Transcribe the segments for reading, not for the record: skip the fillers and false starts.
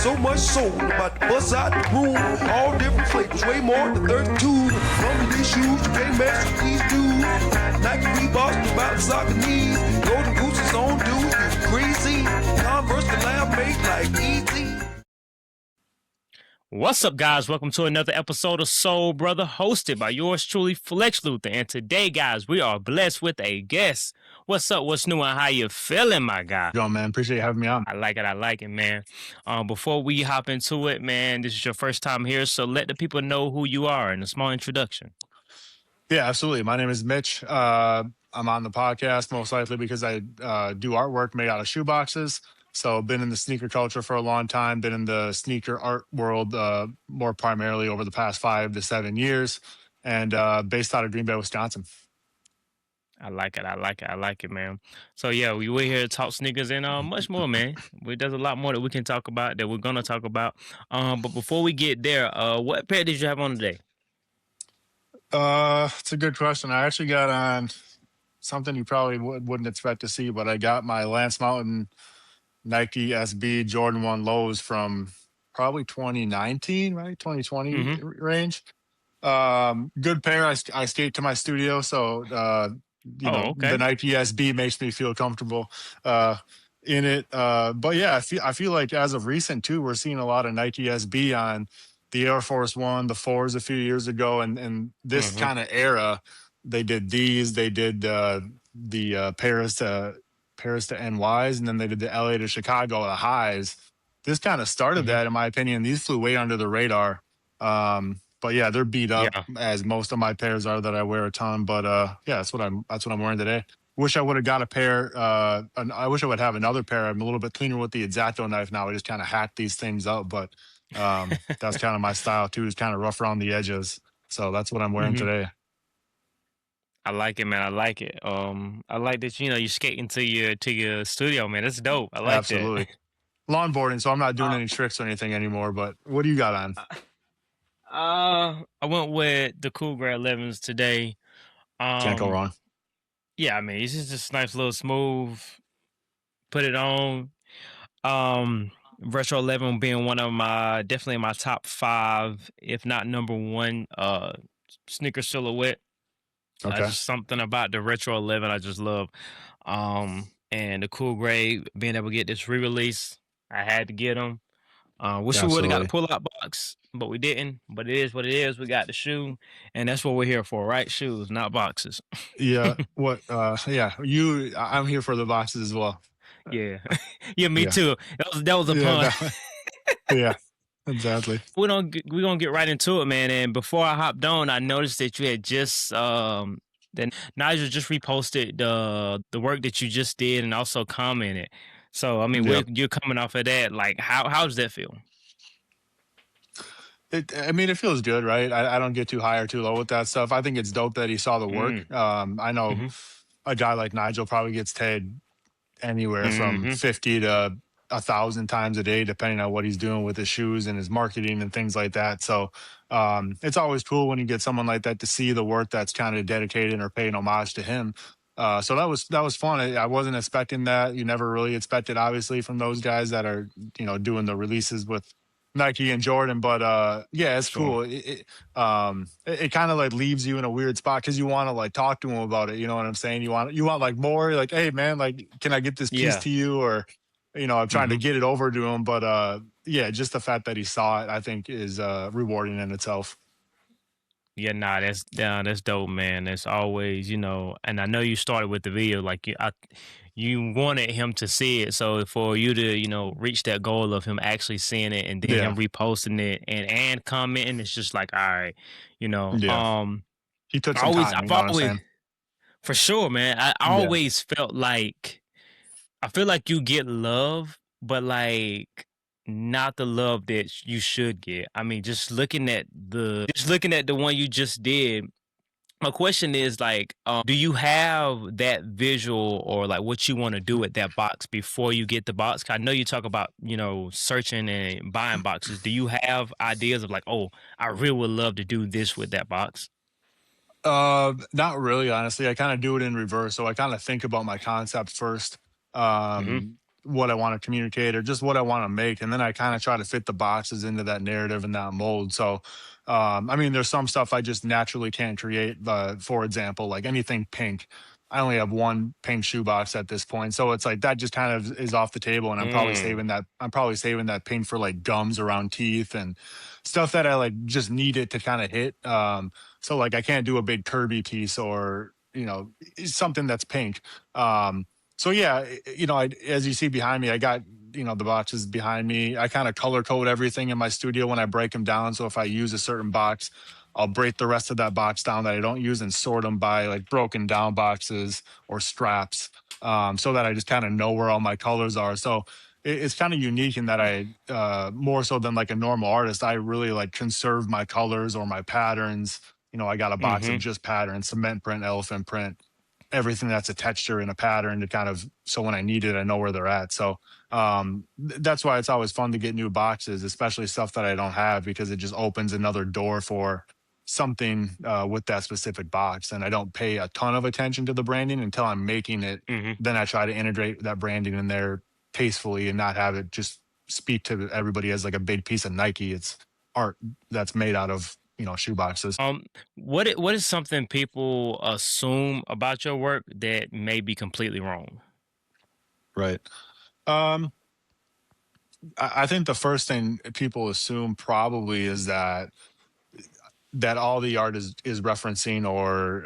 so much soul. About to bust out the room. All different flavors, way more than 32. From these shoes, you can't mess with these dudes. Nike Reeboks, about soccer knees. Golden Gooses on dudes, it's crazy. Converse collab made like easy. What's up, guys? Welcome to another episode of Soul Brother, hosted by yours truly, Flex Luther. And today, guys, we are blessed with a guest. What's up? What's new? And how you feeling, my guy? Yo, man, appreciate you having me on. I like it, man. Before we hop into it, man, this is your first time here, so let the people know who you are in a small introduction. Yeah, absolutely. My name is Mitch. I'm on the podcast most likely because I do artwork made out of shoeboxes. So been in the sneaker culture for a long time, been in the sneaker art world more primarily over the past 5 to 7 years, and based out of Green Bay, Wisconsin. I like it, man. So yeah, we're here to talk sneakers and much more, man. There's a lot more that we can talk about that we're gonna talk about. But before we get there, what pair did you have on today? It's a good question. I actually got on something you probably wouldn't expect to see, but I got my Lance Mountain Nike SB Jordan 1 lows from probably 2019, right? 2020 range. Good pair. I skate to my studio, so the Nike SB makes me feel comfortable in it. But yeah, I feel like as of recent too, we're seeing a lot of Nike SB on the Air Force One, the 4s a few years ago, and this kind of era, they did these. They did the Paris to NYs, and then they did the LA to Chicago, the highs. This kind of started that, in my opinion. These flew way under the radar. But yeah, they're beat up as most of my pairs are that I wear a ton. But yeah, that's what I'm wearing today. Wish I would have got a pair. I wish I would have another pair. I'm a little bit cleaner with the X-Acto knife now. I just kind of hack these things up, but that's kind of my style too. Is kind of rough around the edges. So that's what I'm wearing today. I like it, man. I like it. I like that you're skating to your studio, man. That's dope. I like Absolutely. Longboarding, so I'm not doing any tricks or anything anymore. But what do you got on? I went with the Cool Gray 11s today. Can't go wrong. Yeah, I mean, it's just nice little smooth. Put it on. Retro 11 being one of definitely my top 5, if not number 1, sneaker silhouette. Okay. Just something about the Retro 11 I just love. And the Cool Gray, being able to get this re-release, I had to get them. Wish we would have got a pull-out box, but we didn't. But it is what it is. We got the shoe, and that's what we're here for, right? Shoes, not boxes. Yeah. What? Yeah. I'm here for the boxes as well. Yeah. Yeah. Me too. That was a pun. Yeah. Exactly. We're gonna get right into it, man. And before I hopped on, I noticed that you had just then Nigel just reposted the work that you just did and also commented. So I mean, you're coming off of that. Like, how does that feel? It feels good, right? I don't get too high or too low with that stuff. I think it's dope that he saw the work. I know a guy like Nigel probably gets tagged anywhere from 50 to 1,000 times a day, depending on what he's doing with his shoes and his marketing and things like that. So it's always cool when you get someone like that to see the work that's kind of dedicated or paying homage to him. So that was fun. I wasn't expecting that. You never really expected, obviously, from those guys that are doing the releases with Nike and Jordan. But yeah, it's cool. It kind of like leaves you in a weird spot because you want to like talk to him about it. You know what I'm saying? You want like more. You're like, hey man, like, can I get this piece to you? Or I'm trying to get it over to him. But yeah, just the fact that he saw it, I think, is rewarding in itself. Yeah, nah, that's dope, man. That's always, and I know you started with the video, like you wanted him to see it, so for you to, reach that goal of him actually seeing it and then him reposting it and commenting, it's just like, all right, He took some time. I've always, for sure, man. I always felt like, I feel like you get love, but like not the love that you should get. I mean, just looking at the one you just did, my question is like, do you have that visual or like what you want to do with that box before you get the box? I know you talk about, searching and buying boxes. Do you have ideas of like, oh, I really would love to do this with that box? Not really, honestly. I kind of do it in reverse. So I kind of think about my concept first. what I want to communicate or just what I want to make. And then I kind of try to fit the boxes into that narrative and that mold. So, I mean, there's some stuff I just naturally can't create. For example, like anything pink. I only have one pink shoebox at this point. So it's like that just kind of is off the table. And Mm. I'm probably saving that pink for like gums around teeth and stuff that I like just need it to kind of hit. So like I can't do a big Kirby piece or, something that's pink. So yeah, as you see behind me, I got, the boxes behind me. I kind of color code everything in my studio when I break them down. So if I use a certain box, I'll break the rest of that box down that I don't use and sort them by like broken down boxes or straps, so that I just kind of know where all my colors are. So it's kind of unique in that more so than like a normal artist, I really like conserve my colors or my patterns. I got a box of Mhm. just patterns, cement print, elephant print, everything that's a texture and a pattern to kind of, so when I need it, I know where they're at. So that's why it's always fun to get new boxes, especially stuff that I don't have, because it just opens another door for something with that specific box. And I don't pay a ton of attention to the branding until I'm making it. Mhm. Then I try to integrate that branding in there tastefully and not have it just speak to everybody as like a big piece of Nike. It's art that's made out of, shoe boxes. What is something people assume about your work that may be completely wrong? Right. Um, I think the first thing people assume probably is that all the art is referencing, or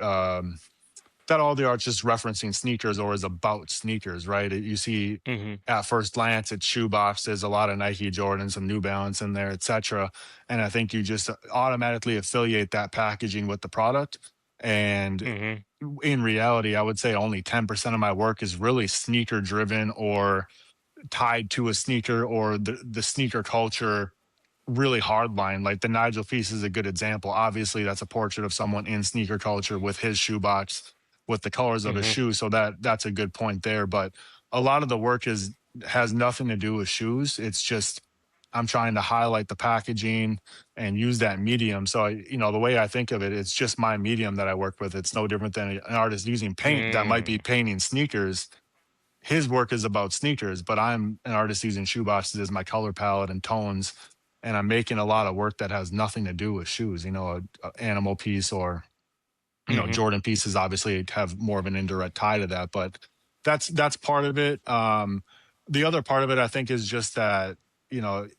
that all the art's just referencing sneakers or is about sneakers, right? You see Mhm. at first glance it's shoebox, there's a lot of Nike, Jordan, some New Balance in there, etc. And I think you just automatically affiliate that packaging with the product. And Mhm. in reality, I would say only 10% of my work is really sneaker driven or tied to a sneaker or the sneaker culture really hard line. Like the Nigel piece is a good example. Obviously, that's a portrait of someone in sneaker culture with his shoebox, with the colors of his Mhm. shoes. So that's a good point there. But a lot of the work has nothing to do with shoes. It's just I'm trying to highlight the packaging and use that medium. So the way I think of it, it's just my medium that I work with. It's no different than an artist using paint that might be Mm. painting sneakers. His work is about sneakers, but I'm an artist using shoeboxes as my color palette and tones, and I'm making a lot of work that has nothing to do with shoes. A animal piece or Mhm. Jordan pieces obviously have more of an indirect tie to that, but that's part of it. The other part of it, I think, is just that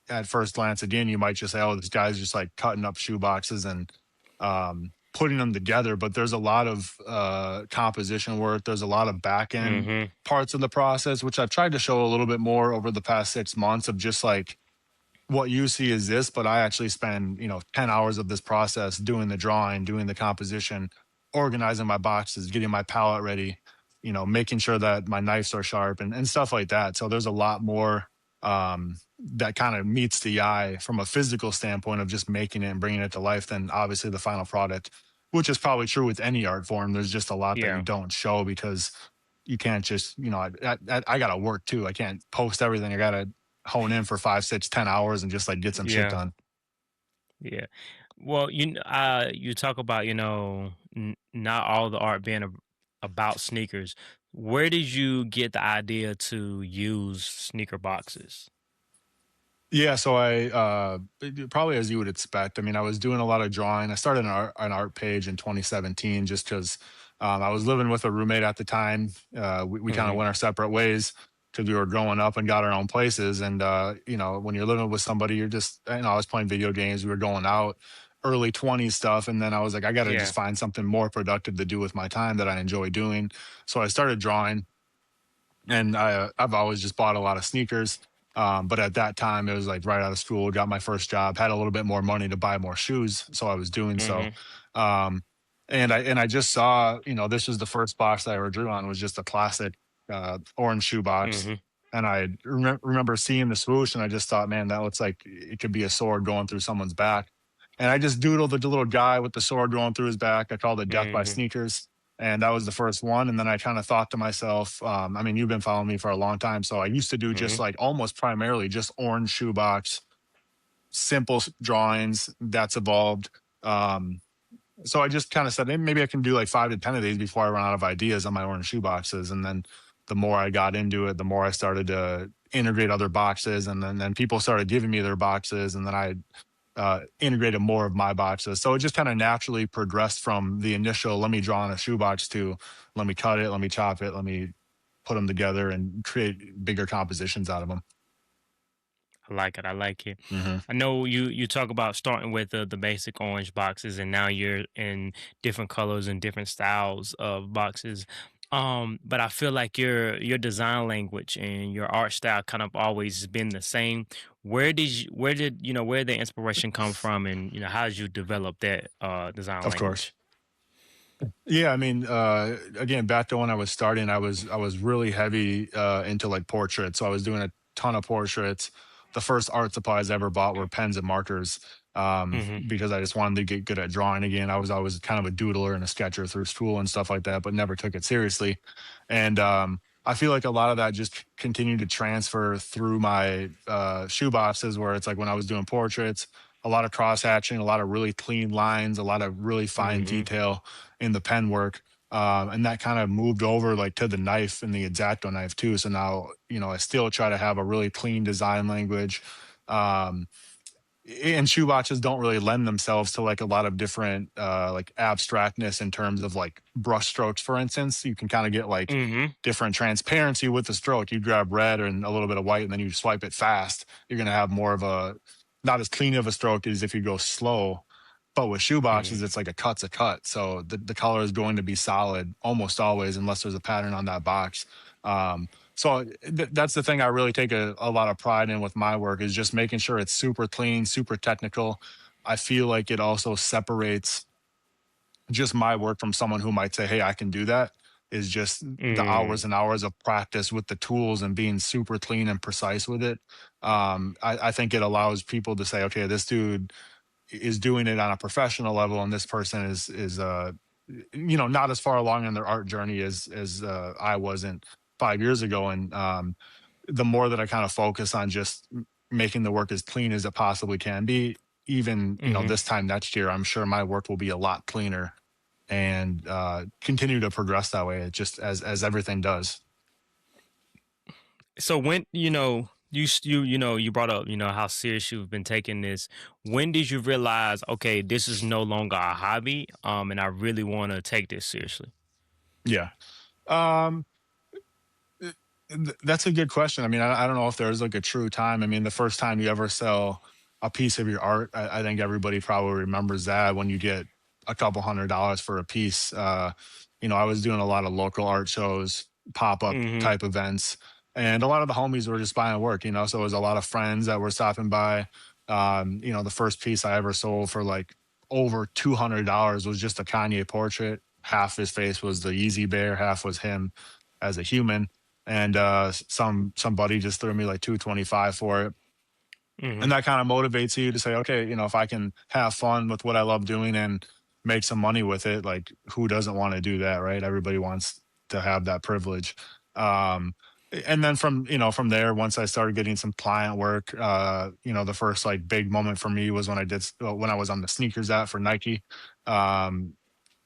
at first glance, again, you might just say, "Oh, this guy's just like cutting up shoe boxes and putting them together." But there's a lot of composition work. There's a lot of back end Mhm. parts of the process, which I've tried to show a little bit more over the past 6 months of just like what you see is this, but I actually spend, 10 hours of this process doing the drawing, doing the composition, organizing my boxes, getting my palette ready, making sure that my knives are sharp and stuff like that. So there's a lot more that kind of meets the eye from a physical standpoint of just making it and bringing it to life than obviously the final product, which is probably true with any art form. There's just a lot that you Yeah. don't show because you can't just, I got to work too. I can't post everything. I got to hone in for 5, 6, 10 hours and just like get some shit Yeah. done. Yeah. Well, you talk about, not all the art being about sneakers. Where did you get the idea to use sneaker boxes? Yeah, so probably as you would expect. I mean, I was doing a lot of drawing. I started an art page in 2017 just because I was living with a roommate at the time. We kind of Mhm. went our separate ways because we were growing up and got our own places. And when you're living with somebody, you're just I was playing video games. We were going out, early 20s stuff, and then I was like, I got to just Yeah. find something more productive to do with my time that I enjoy doing. So I started drawing. And I've always just bought a lot of sneakers. But at that time, it was like right out of school, got my first job, had a little bit more money to buy more shoes, so I was doing so. Mhm. Um, and I just saw, this was the first box that I ever drew on, was just a classic orange shoe box. Mhm. And I remember seeing the swoosh, and I just thought, man, that looks like it could be a sword going through someone's back. And I just doodled the little guy with the sword going through his back. I called it Death by Mhm. Sneakers, and that was the first one. And then I kind of thought to myself, I mean, you've been following me for a long time, so I used to do just Mhm. like almost primarily just orange shoebox, simple drawings. That's evolved. So I just kind of said, "Hey, maybe I can do like 5 to 10 of these before I run out of ideas on my orange shoeboxes." And then the more I got into it, the more I started to integrate other boxes, and then people started giving me their boxes, and then I integrated more of my boxes. So it just kind of naturally progressed from the initial let me draw on a shoebox to let me cut it, let me chop it, let me put them together and create bigger compositions out of them. I like it. I like it. Hmm. I know you talk about starting with the basic orange boxes, and now you're in different colors and different styles of boxes. But I feel like your design language and your art style kind of always been the same. Where did where the inspiration come from, and how did you develop that design Of course. language? Yeah, I mean, again, back to when I was starting, I was really heavy into like portraits. So I was doing a ton of portraits. The first art supplies I ever bought were pens and markers, Hmm. because I just wanted to get good at drawing again. I was always kind of a doodler and a sketcher through school and stuff like that, but never took it seriously. And I feel like a lot of that just continued to transfer through my shoe boxes, where it's like when I was doing portraits, a lot of cross hatching, a lot of really clean lines, a lot of really fine Hmm. detail in the pen work. And that kind of moved over like to the knife and the Exacto knife too. So now, I still try to have a really clean design language. Um, and shoeboxes don't really lend themselves to like a lot of different like abstractness in terms of like brush strokes, for instance. You can kind of get like Hmm. different transparency with the stroke. You grab red and a little bit of white and then you swipe it fast, you're going to have more of a not as clean of a stroke as if you go slow. But with shoeboxes, Hmm. it's like a cut's a cut, so the color is going to be solid almost always unless there's a pattern on that box. That's the thing I really take a lot of pride in with my work, is just making sure it's super clean, super technical. I feel like it also separates just my work from someone who might say, "Hey, I can do that." Is just the hours Mm. and hours of practice with the tools and being super clean and precise with it. I think it allows people to say, "Okay, this dude is doing it on a professional level, and this person is not as far along in their art journey as I wasn't 5 years ago." And the more that I kind of focus on just making the work as clean as it possibly can be, even Hmm. this time next year, I'm sure my work will be a lot cleaner and continue to progress that way. It just as everything does. So when you brought up how serious you've been taking this. When did you realize, okay, this is no longer a hobby, and I really want to take this seriously? Yeah. Um, that's a good question. I mean, I don't know if there's like a true time. I mean, the first time you ever sell a piece of your art, I think everybody probably remembers that when you get a couple $100 for a piece. I was doing a lot of local art shows, pop up Hmm. type events, and a lot of the homies were just buying work. So it was a lot of friends that were stopping by. The first piece I ever sold for like over $200 was just a Kanye portrait. Half his face was the Yeezy Bear, half was him as a human, and somebody just threw me like 225 for it. Hmm. And that kind of motivates you to say, okay, if I can have fun with what I love doing and make some money with it, like who doesn't want to do that, right? Everybody wants to have that privilege. um and then from there, once I started getting some client work, the first like big moment for me was when I was on the sneakers app for Nike. um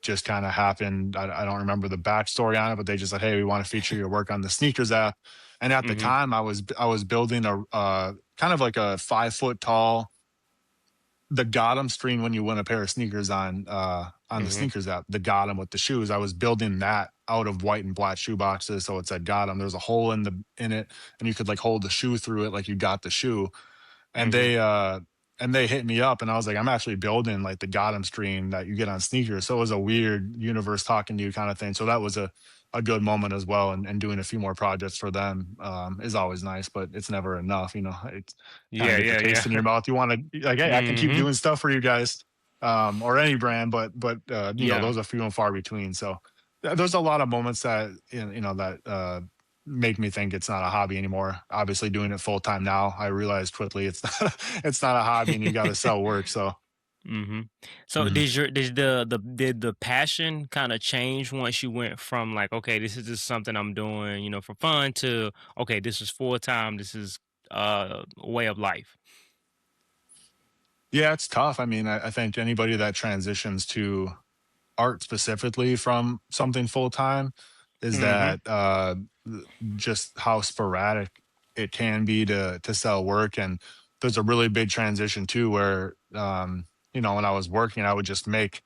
just kind of happened. I don't remember the backstory on it, but they just said, "Hey, we want to feature your work on the sneakers app." And at the Hmm. time, I was building a kind of like a 5 foot tall the Gotham screen when you win a pair of sneakers on the Hmm. sneakers app. The Gotham with the shoes. I was building that out of white and black shoe boxes, so it's a Gotham. There's a hole in it, and you could like hold the shoe through it, like you got the shoe. and Hmm. they uh and they hit me up, and I was like, I'm actually building like the Gotham stream that you get on sneakers. So it was a weird universe talking to you kind of thing. So that was a good moment as well. And doing a few more projects for them is always nice, but it's never enough. It's kind of Yeah, get the yeah, taste in your yeah. mouth. You want to like, hey, I can keep Hmm. doing stuff for you guys, or any brand, but Yeah. those are few and far between. So there's a lot of moments that that make me think it's not a hobby anymore. Obviously, doing it full time now, I realized quickly it's it's not a hobby, and you got to sell work. So, Hmm. So mhm. did the passion kind of change once you went from like, okay, this is just something I'm doing, for fun, to okay, this is full time, this is a way of life. Yeah, it's tough. I mean, I think anybody that transitions to art specifically from something full time, is Mhm. that just how sporadic it can be to sell work. And there's a really big transition too, where when I was working, I would just make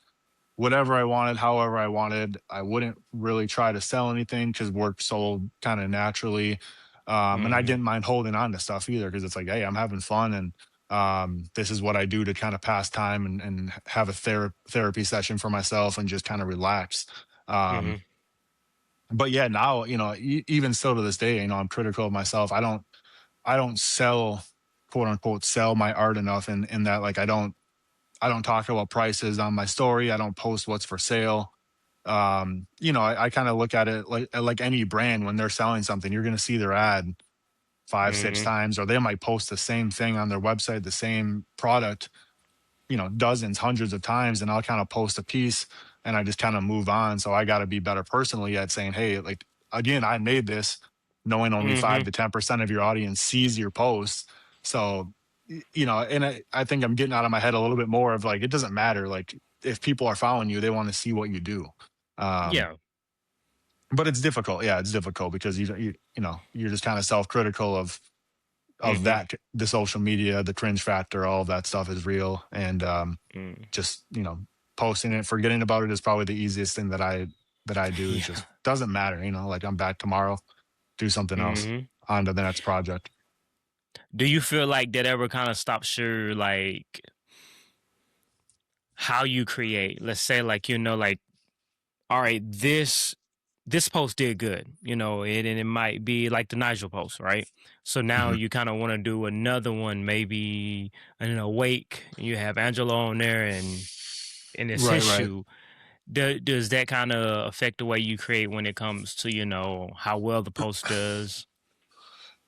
whatever I wanted, however I wanted. I wouldn't really try to sell anything because work sold kind of naturally. And I Mhm. didn't mind holding on to stuff either because it's like, hey, I'm having fun, and this is what I do to kind of pass time and have a therapy session for myself and just kind of relax. Um, Mhm. but yeah, now even still to this day, I'm critical of myself. I don't sell, quote unquote, sell my art enough in that, like, I don't talk about prices on my story. I don't post what's for sale. I kind of look at it like any brand. When they're selling something, you're going to see their ad five, six Mhm. times, or they might post the same thing on their website, the same product, dozens, hundreds of times, and I'll kind of post a piece and I just kind of move on. So I got to be better personally at saying, hey, like, again, I made this knowing only 5 Mhm. to 10% of your audience sees your posts. So, and I think I'm getting out of my head a little bit more of, like, it doesn't matter. Like, if people are following you, they want to see what you do. Um, Yeah. but it's difficult. Yeah, it's difficult because you're just kind of self-critical of Mhm. that, the social media, the cringe factor, all of that stuff is real. And Mm. just posting it, forgetting about it is probably the easiest thing that I do. Is Yeah. just doesn't matter, like, I'm back tomorrow, do something else, Mhm. on to the next project. Do you feel like that ever kind of stops your how you create? Let's say like all right, this post did good, and it might be like the Nigel post, right? So now Mhm. you kind of want to do another one, maybe in a wake. You have Angela on there, and it's his Right. shoe. Does that kind of affect the way you create when it comes to how well the post does?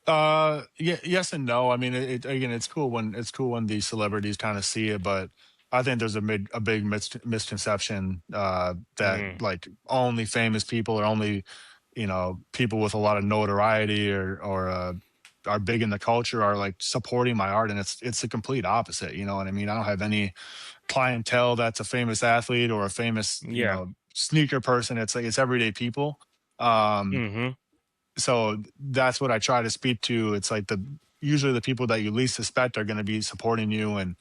Yeah, yes and no. I mean, again, it's cool when these celebrities kind of see it, but I think there's a big misconception that, Mm, like, only famous people, or only people with a lot of notoriety, or are big in the culture, are, like, supporting my art, and it's the complete opposite. You know what I mean? I don't have any clientele that's a famous athlete or a famous yeah. sneaker person. It's like, it's everyday people. Um, Mm-hmm. so that's what I try to speak to. It's like, usually the people that you least suspect are going to be supporting you. And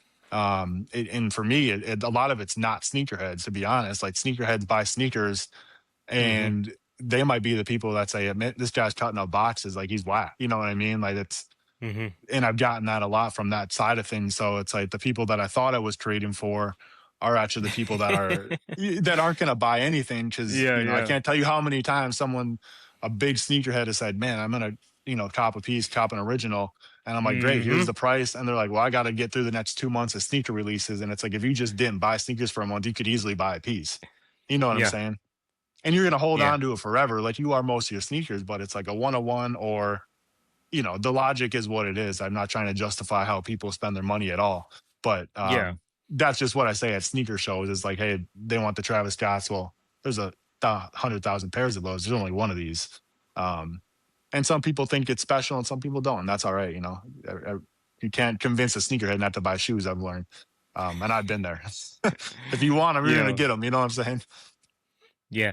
for me, a lot of it's not sneakerheads, to be honest. Like, sneakerheads buy sneakers, Mm-hmm. and they might be the people that say, "Man, this guy's cutting up boxes, like, he's whack." You know what I mean? Like, Mm-hmm. and I've gotten that a lot from that side of things. So it's like, the people that I thought I was creating for are actually the people that aren't going to buy anything, because Yeah, I yeah. can't tell you how many times a big sneakerhead has said, "Man, I'm gonna cop a piece, cop an original," and I'm like, "Great, here's Mm-hmm. the price," and they're like, "Well, I got to get through the next 2 months of sneaker releases," and it's like, if you just didn't buy sneakers for a month, you could easily buy a piece. You know what I'm Yeah. saying? And you're gonna hold Yeah. on to it forever, like you are most of your sneakers. But it's like a 101, or the logic is what it is. I'm not trying to justify how people spend their money at all, but Yeah. that's just what I say at sneaker shows. Is like, hey, they want the Travis Scotts. Well, there's 100,000 pairs of those. There's only one of these, um, and some people think it's special, and some people don't, and that's all right. You can't convince a sneakerhead not to buy shoes. I've learned, and I've been there. If you want them, you're gonna Yeah. get them. You know what I'm saying? Yeah.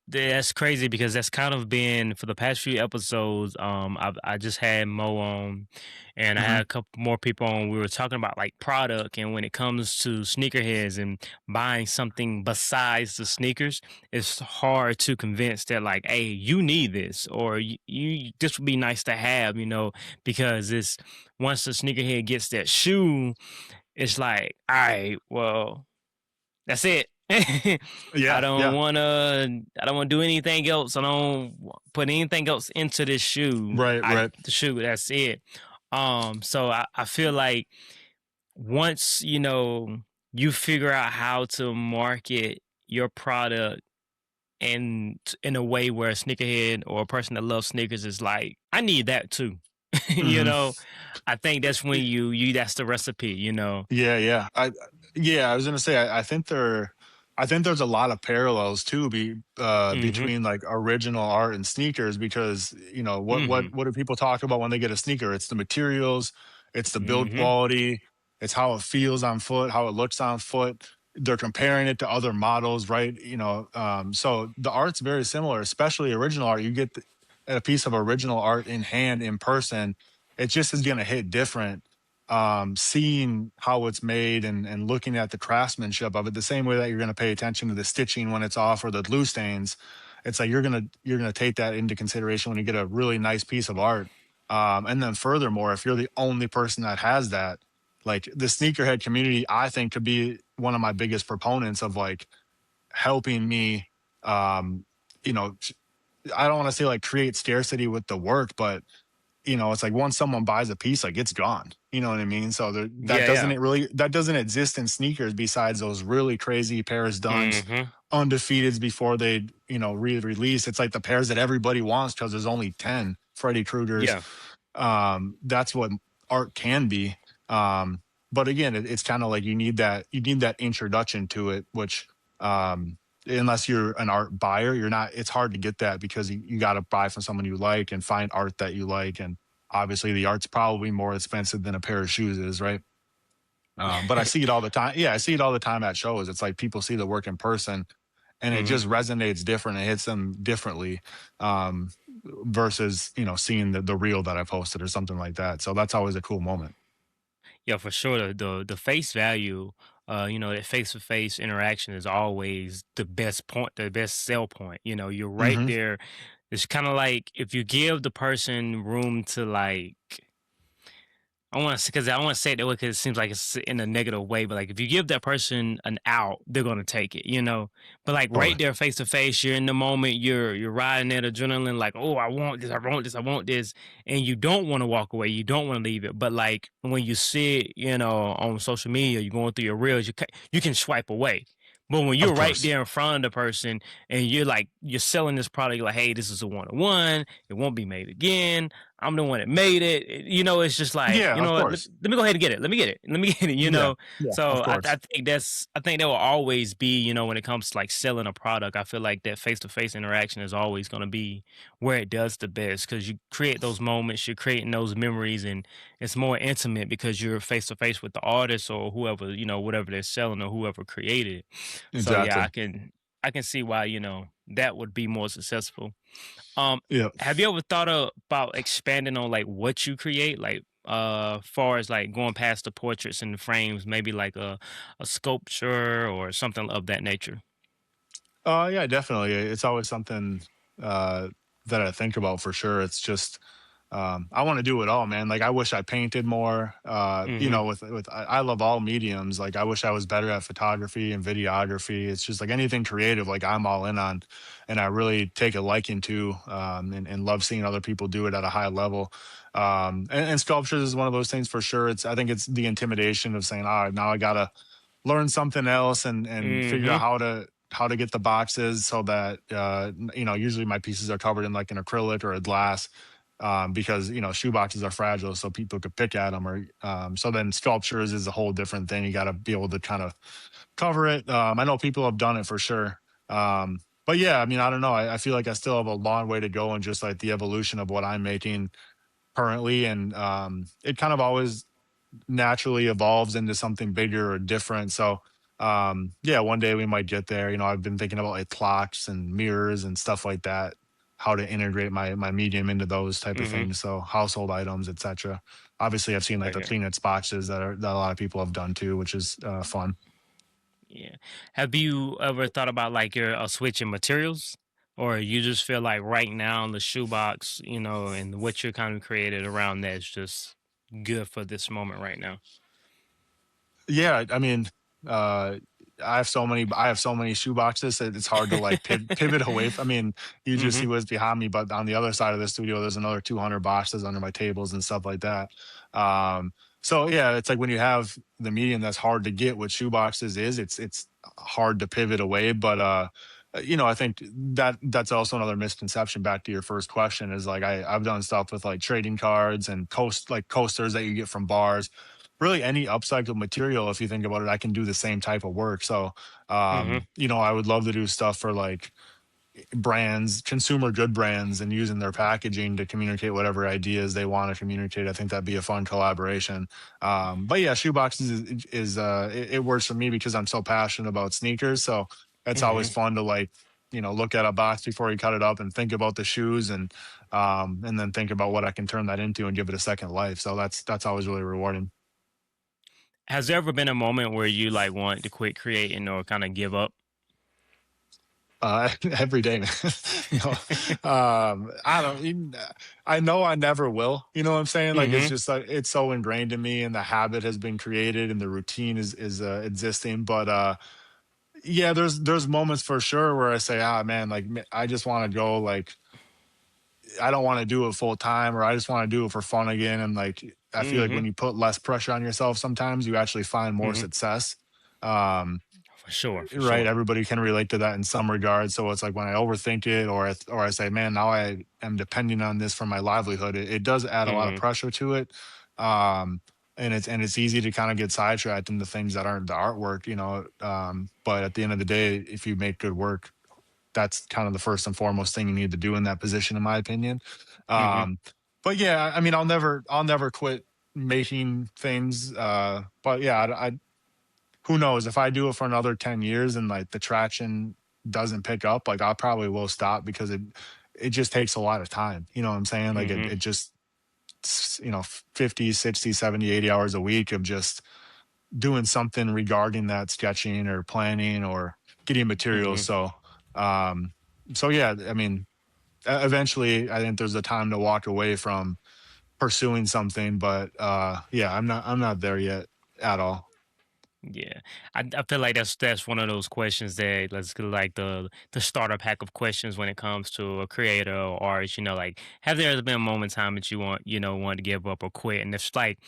That's crazy because that's kind of been for the past few episodes. I just had Mo on, and I Hmm. had a couple more people on. We were talking about like product, and when it comes to sneakerheads and buying something besides the sneakers, it's hard to convince that like, hey, you need this, or you this would be nice to have, because it's once the sneakerhead gets that shoe, it's like, all right, well, that's it. I Yeah, don't yeah, wanna I don't wanna do anything else. I don't put anything else into this shoe. right, I right. the shoe, that's it. So I feel like once, you figure out how to market your product in a way where a sneakerhead or a person that loves sneakers is like, I need that too. you Hmm. know, I think that's when you that's the recipe. Yeah, yeah. I was gonna say, I think there's a lot of parallels too, Mhm. between, like, original art and sneakers, because what what Mhm. what do people talk about when they get a sneaker? It's the materials, it's the build Mhm. quality, it's how it feels on foot, how it looks on foot. they're comparing it to other models, right? So the art's very similar, especially original art. You get a piece of original art in hand in person, it just is going to hit different. Seeing how it's made and looking at the craftsmanship of it, the same way that you're going to pay attention to the stitching when it's off or the glue stains, it's like you're gonna take that into consideration when you get a really nice piece of art. And then furthermore, if you're the only person that has that, like the sneakerhead community, I think could be one of my biggest proponents of like helping me, um, you know, I don't want to say like create scarcity with the work, but it's like once someone buys a piece, like it's gone. You know what I mean? So Yeah, yeah. that doesn't exist in sneakers besides those really crazy Paris Duns, Mm-hmm. undefeateds before they, re-release. It's like the pairs that everybody wants because there's only 10 Freddy Kruegers. Yeah. That's what art can be. Um, but again, it's kind of like you need that introduction to it, which unless you're an art buyer, it's hard to get that because you got to buy from someone you like and find art that you like. And obviously the art's probably more expensive than a pair of shoes is, right? But I see it all the time. Yeah, I see it all the time at shows. It's like people see the work in person and it Mm-hmm. just resonates different. It hits them differently versus, seeing the reel that I posted or something like that. So that's always a cool moment. Yeah, for sure. The face value, that face to face interaction is always the best point, the best sell point. You're right Hmm. there. It's kind of like if you give the person room to like I want to because I want to say it that way because it seems like it's in a negative way. But like if you give that person an out, they're gonna take it. But like right Totally. there, face to face, you're in the moment. You're riding that adrenaline, like oh, I want this, I want this, I want this, and you don't want to walk away. You don't want to leave it. But like when you see it, on social media, you're going through your reels, you can swipe away. But when you're Of right course. there in front of the person and you're selling this product, you're like, hey, this is a 1-on-1. It won't be made again. I'm the one that made it. It's just like, Yeah, you know of what? Let, course. let me go ahead and get it. Let me get it. Let me get it. Yeah. Yeah, of So I course. think I think that will always be, when it comes to like selling a product. I feel like that face to face interaction is always going to be where it does the best because you create those moments, you're creating those memories, and it's more intimate because you're face to face with the artist or whoever, whatever they're selling or whoever created it. So yeah, Exactly. I can see why that would be more successful. Um, Yeah. have you ever thought about expanding on like what you create, like far as like going past the portraits and the frames, maybe like a sculpture or something of that nature? Yeah, definitely. It's always something uh, that I think about for sure. It's just I want to do it all, man. Like I wish I painted more. Mm-hmm. With I love all mediums. Like I wish I was better at photography and videography. It's just like anything creative, like I'm all in on, and I really take a liking to, and love seeing other people do it at a high level. And sculptures is one of those things for sure. I think it's the intimidation of saying, all right, now I gotta learn something else and figure out Mm-hmm. how to get the boxes so that usually my pieces are covered in like an acrylic or a glass because shoe boxes are fragile so people could pick at them or so then sculptures is a whole different thing. You got to be able to kind of cover it. I know people have done it for sure. But yeah, I mean, I don't know. I feel like I still have a long way to go in just like the evolution of what I'm making currently. And it kind of always naturally evolves into something bigger or different. So yeah, one day we might get there. I've been thinking about like clocks and mirrors and stuff like that, how to integrate my medium into those type of Mm-hmm. things. So household items, etc. Obviously I've seen like the Okay. Kleenex boxes that a lot of people have done too, which is fun. Yeah. Have you ever thought about like your a switch in materials? Or you just feel like right now the shoebox, and what you're kind of created around that is just good for this moment right now? Yeah, I mean, uh, I have so many shoe boxes that it's hard to like pivot away from. I mean, you just Mm-hmm. see what's behind me, but on the other side of the studio, there's another 200 boxes under my tables and stuff like that. Um, so yeah, it's like when you have the medium that's hard to get, what shoe boxes is, it's hard to pivot away. But I think that's also another misconception. Back to your first question is like I've done stuff with like trading cards and coasters that you get from bars, really any upcycled material. If you think about it, I can do the same type of work. So Mm-hmm. I would love to do stuff for like brands, consumer good brands, and using their packaging to communicate whatever ideas they want to communicate. I think that'd be a fun collaboration. But yeah, Shoeboxes it works for me because I'm so passionate about sneakers. So it's always Hmm. fun to like, look at a box before you cut it up and think about the shoes and then think about what I can turn that into and give it a second life. So that's always really rewarding. Has there ever been a moment where you like want to quit creating or kind of give up? Every day, man. No, I don't even, I know I never will, you know what I'm saying? Like, it's Hmm. just like, it's so ingrained in me and the habit has been created and the routine is existing. But, yeah, there's moments for sure where I say, man, like, I just want to go, like, I don't want to do it full time, or I just want to do it for fun again. And like, I feel like Hmm. when you put less pressure on yourself, sometimes you actually find more Hmm. success. Um, For sure, for right, sure. everybody can relate to that in some regards. So it's like when I overthink it, or I say, man, now I am depending on this for my livelihood, it does add a lot of Hmm. pressure to it. um and it's easy to kind of get sidetracked into things that aren't the artwork, but at the end of the day, if you make good work, that's kind of the first and foremost thing you need to do in that position, in my opinion. Hmm. um but yeah, I mean, I'll never quit making things. But yeah, who knows, if I do it for another 10 years and like the traction doesn't pick up, like I probably will stop because it just takes a lot of time. You know what I'm saying? Like it Hmm. it just 50, 60, 70, 80 hours a week of just doing something regarding that, sketching or planning or getting materials. Hmm. So yeah, I mean, eventually I think there's a time to walk away from pursuing something, but yeah, I'm not there yet at all. Yeah, I feel like that's one of those questions that let's get like the starter pack of questions when it comes to a creator or artist. You know, like have there ever been a moment in time that want to give up or quit? And it's like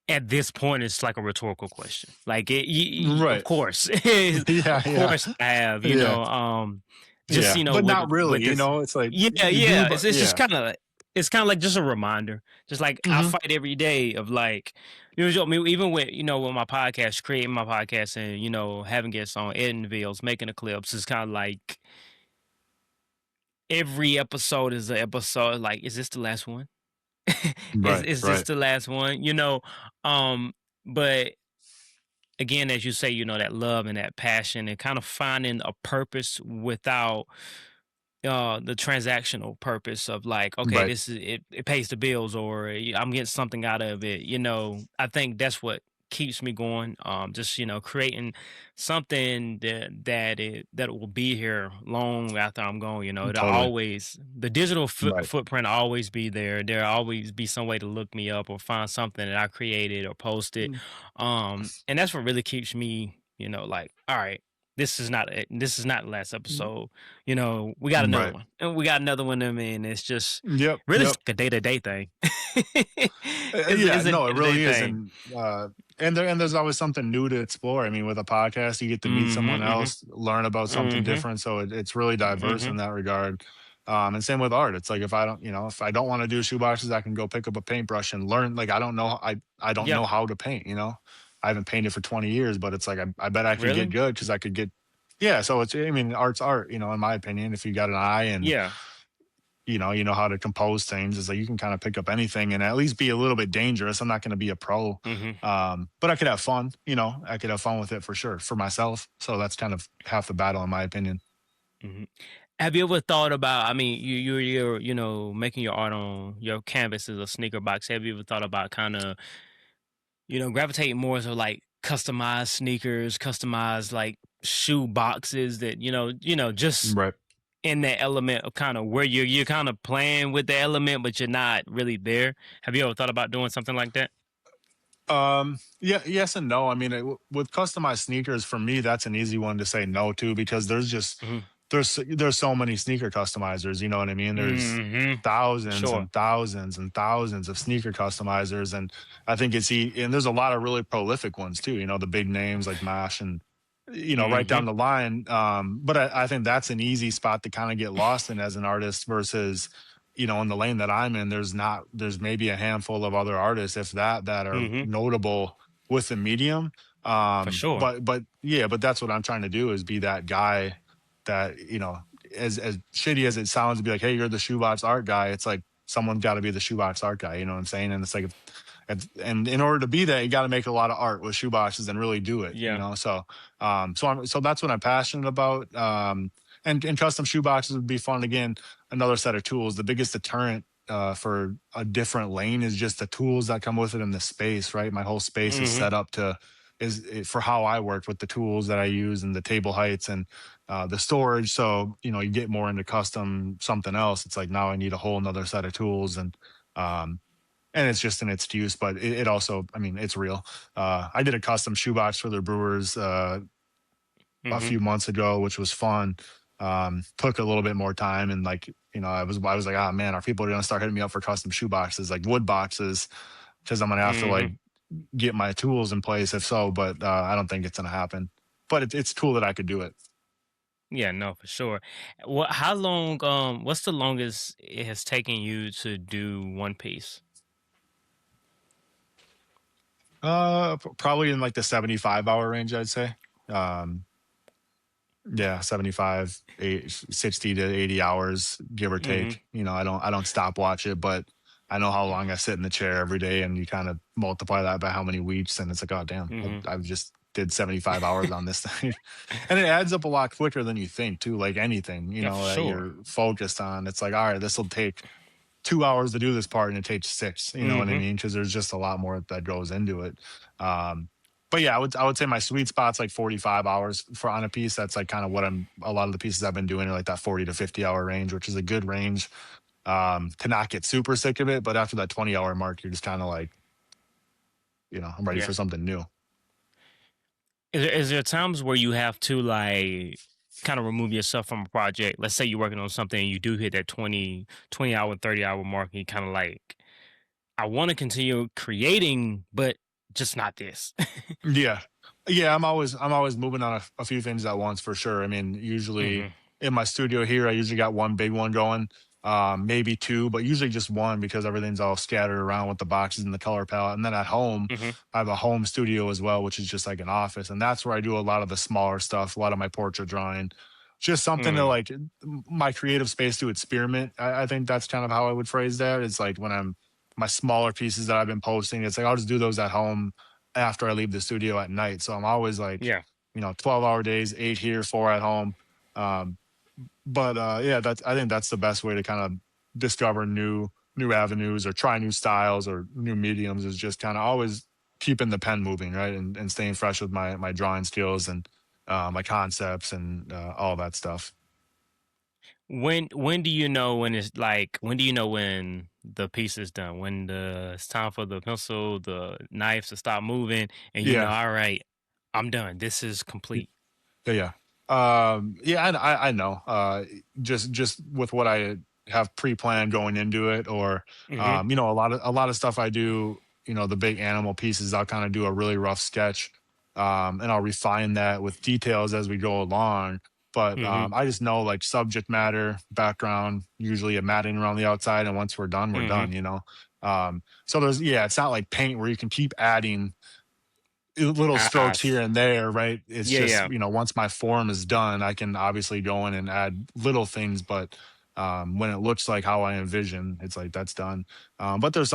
at this point, it's like a rhetorical question. Like of Right. course, Yeah, of yeah. course I have. Yeah. Just Yeah, but not really, with this. it's like Yeah, you do, yeah. but It's just yeah. kind of like just a reminder. Just like I Mhm. fight every day of like I mean, even with with my podcast, creating my podcast, and having guests on, editing videos, making the clips, it's kind of like every episode is an episode. Like, is this the last one? Right, Is this right, the last one? Um, but again, as you say, that love and that passion, and kind of finding a purpose without the transactional purpose of like, okay, right. this is it pays the bills, or I'm getting something out of it. I think that's what keeps me going. Just creating something that will be here long after I'm gone. It'll Totally. always the digital Right. footprint will always be there. There'll always be some way to look me up or find something that I created or posted. Mm. And that's what really keeps me, like, all right, this is not it. This is not the last episode. We got another Right. one, and we got another one. I mean, it's just Yep, really yep. it's like a day to day thing. Yeah, It's a day no, it to day really is. thing. And there's always something new to explore. I mean, with a podcast, you get to meet someone Mhm. else, learn about something Mhm. different. So it's really diverse in Mhm. that regard. And same with art. It's like if I don't want to do shoeboxes, I can go pick up a paintbrush and learn. Like I don't Yeah. know how to paint. I haven't painted for 20 years, but it's like I bet I could get Really? good because I could get. Yeah, so I mean, art's art. In my opinion, if you got an eye and Yeah. you know how to compose things, it's like you can kind of pick up anything and at least be a little bit dangerous. I'm not going to be a pro, Mhm. but I could have fun. I could have fun with it for sure for myself. So that's kind of half the battle, in my opinion. Mhm. Have you ever thought about? I mean, you're making your art on your canvases or sneaker box. Have you ever thought about kind of gravitating more to like customized sneakers, customized like shoe boxes that just Right. in that element of kind of where you're kind of playing with the element, but you're not really there. Have you ever thought about doing something like that? Yeah, yes and no. I mean, with customized sneakers, for me, that's an easy one to say no to because Mhm. there's so many sneaker customizers. You know what I mean? There's Mhm. thousands Sure. and thousands and thousands of sneaker customizers, and I think and there's a lot of really prolific ones too. The big names like Mash and right down Mhm. the line. But I think that's an easy spot to kind of get lost in as an artist versus, in the lane that I'm in, there's maybe a handful of other artists, if that are Mhm. notable with the medium. For sure. But yeah, but that's what I'm trying to do is be that guy that, as shitty as it sounds to be like, hey, you're the shoebox art guy, it's like someone's got to be the shoebox art guy. You know what I'm saying? And it's like, and in order to be that, you got to make a lot of art with shoeboxes and really do it. You Yeah. know, so that's what I'm passionate about. And custom shoeboxes would be fun. Again, another set of tools. The biggest deterrent for a different lane is just the tools that come with it in the space, right? My whole space is Mm-hmm. set up to for how I work with the tools that I use and the table heights and the storage. So, you get more into custom something else. It's like now I need a whole nother set of tools um, and it's just an excuse, but it also, I mean, it's real. I did a custom shoebox for the Brewers a Mm-hmm. few months ago, which was fun. Took a little bit more time, and like I was like, oh man, are people going to start hitting me up for custom shoe boxes, like wood boxes, because I'm going to have to like Mm-hmm. get my tools in place if so. But I don't think it's going to happen. But it's cool that I could do it. Yeah, no, for sure. How long? What's the longest it has taken you to do one piece? Probably in like the 75-hour range, I'd say. Um, Yeah, 75, 60 to 80 hours, give or Mm-hmm. take. I don't stopwatch it, but I know how long I sit in the chair every day, and you kind of multiply that by how many weeks, and it's like, oh damn, Mm-hmm. I've just did 75 hours on this thing. And it adds up a lot quicker than you think too, like anything, Yeah, for that sure. you're focused on. It's like, all right, this will take 2 hours to do this part and it takes six, you know what I Mm-hmm. mean? Because there's just a lot more that goes into it. Um, but yeah, I would say my sweet spot's like 45 hours for on a piece. That's like kind of what a lot of the pieces I've been doing are like that 40 to 50 hour range, which is a good range to not get super sick of it. But after that 20-hour mark, you're just kind of like, I'm ready Yeah. for something new. Is there times where you have to like kind of remove yourself from a project? Let's say you're working on something and you do hit that 20 hour, 30 hour mark, and you kind of like, I want to continue creating, but just not this. Yeah. Yeah, I'm always moving on a few things at once for sure. I mean, usually Mm-hmm. in my studio here, I usually got one big one going, maybe two, but usually just one because everything's all scattered around with the boxes and the color palette. And then at home, Mm-hmm. I have a home studio as well, which is just like an office, and that's where I do a lot of the smaller stuff, a lot of my portrait drawing, just something to Mm-hmm. like my creative space to experiment. I think that's kind of how I would phrase that. It's like when I'm my smaller pieces that I've been posting, it's like I'll just do those at home after I leave the studio at night. So I'm always like, Yeah. 12-hour days, 8 here, 4 at home. Um, but yeah, I think that's the best way to kind of discover new avenues or try new styles or new mediums, is just kind of always keeping the pen moving, right? And staying fresh with my drawing skills and my concepts and all that stuff. When do you know when it's like when do you know when the piece is done? When it's time for the pencil, the knives to stop moving, and Yeah. all right, I'm done. This is Yeah. complete. Yeah. Yeah, I know. Just with what I have pre-planned going into it, or Mm-hmm. a lot of stuff I do. The big animal pieces, I'll kind of do a really rough sketch, and I'll refine that with details as we go along. But Mm-hmm. I just know like subject matter, background, usually a matting around the outside, and once we're done, we're Mm-hmm. done. So it's not like paint where you can keep adding little strokes here and there, right? It's Yeah, just, yeah, once my form is done, I can obviously go in and add little things, but when it looks like how I envision, it's like that's done. But there's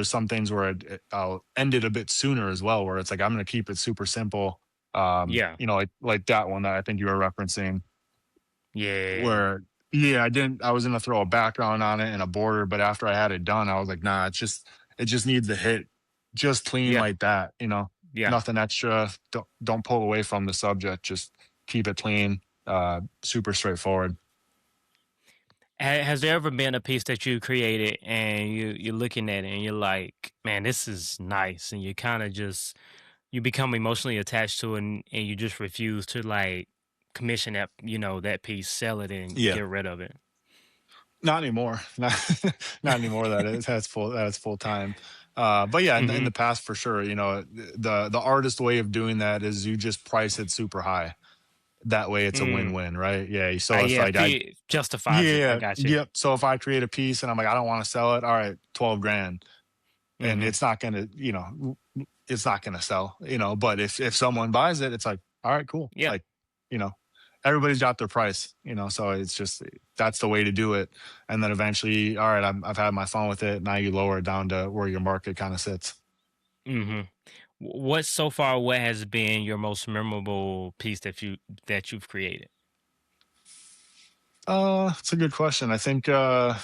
some things where I'll end it a bit sooner as well, where it's like I'm going to keep it super simple. yeah, Like that one that I think you were referencing, yeah, where yeah, I was gonna throw a background on it and a border, but after I had it done, I was like, nah, it just needs to hit just clean yeah, like that, yeah. nothing extra. Don't pull away from the subject, just keep it clean, super straightforward. Has there ever been a piece that you created and you're looking at it and you're like, man, this is nice, and you kind of just you become emotionally attached to it, and you just refuse to like commission that piece, sell it, and Yeah. get rid of it. Not anymore. Not anymore. That's full time. But yeah, in Mm-hmm. the past for sure, the artist way of doing that is you just price it super high. That way it's a Mm. win-win, right? Yeah. So if Yeah, like I fee justifies it. I Yeah, got you. yep. So if I create a piece and I'm like, I don't want to sell it, all right, 12 grand. And Mm-hmm. it's not gonna sell, but if someone buys it, it's like, all right, cool. Yeah. Like, you know, everybody's got their price, you know. So it's just that's the way to do it. And then eventually, all right, I've had my fun with it. Now you lower it down to where your market kind of sits. Mhm. What so far, what has been your most memorable piece that you've created? It's a good question. I think I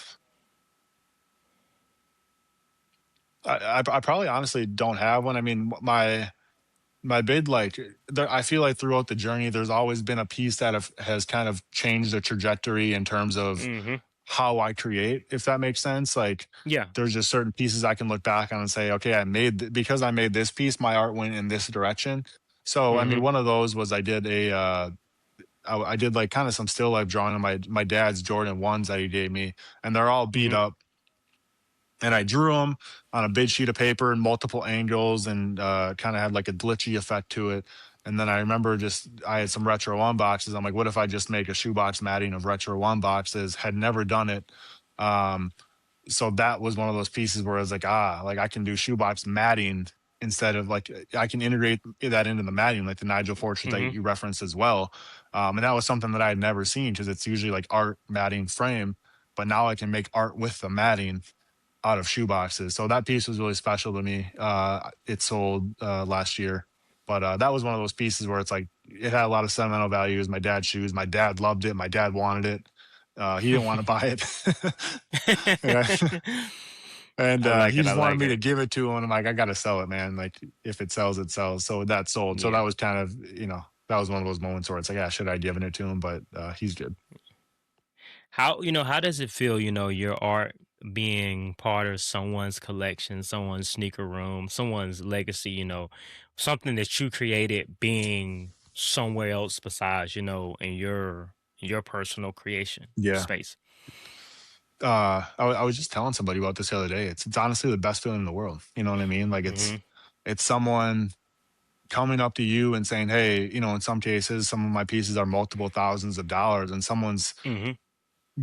probably honestly don't have one. I mean, my bid like there, I feel like throughout the journey, there's always been a piece that has kind of changed the trajectory in terms of Mhm. how I create, if that makes sense. Like Yeah. there's just certain pieces I can look back on and say, okay, because I made this piece, my art went in this direction. So I mean, Mhm. one of those was I did I did like kind of some still life drawing of my dad's Jordan ones that he gave me, and they're all beat Mhm. up, and I drew them on a big sheet of paper in multiple angles and kind of had like a glitchy effect to it. And then I remember just I had some retro one boxes. I'm like, what if I just make a shoebox matting of retro one boxes? Had never done it. Um, so that was one of those pieces where I was like, like I can do shoebox matting instead of like I can integrate that into the matting, like the Nigel Fortune that Mhm. you referenced as well. And that was something that I had never seen because it's usually like art matting frame, but now I can make art with the matting out of shoe boxes. So that piece was really special to me. It sold last year, but that was one of those pieces where it's like it had a lot of sentimental values. My dad's shoes. My dad loved it. My dad wanted it. He didn't want to buy it. Yeah. And I like he it. I just wanted like me to it. give it to him. And I'm like, I gotta sell it, man. Like if it sells, it sells. So that sold. So that Yeah. was kind of, that was one of those moments where it's like, yeah, should I have given it to him? But he's good. How does it feel, your art being part of someone's collection, someone's sneaker room, someone's legacy, something that you created being somewhere else besides, in your personal creation Yeah. space. I was just telling somebody about this the other day. It's honestly the best feeling in the world. You know what I mean? Like Mhm. it's someone coming up to you and saying, "Hey, in some cases, some of my pieces are multiple thousands of dollars, and someone's Mhm.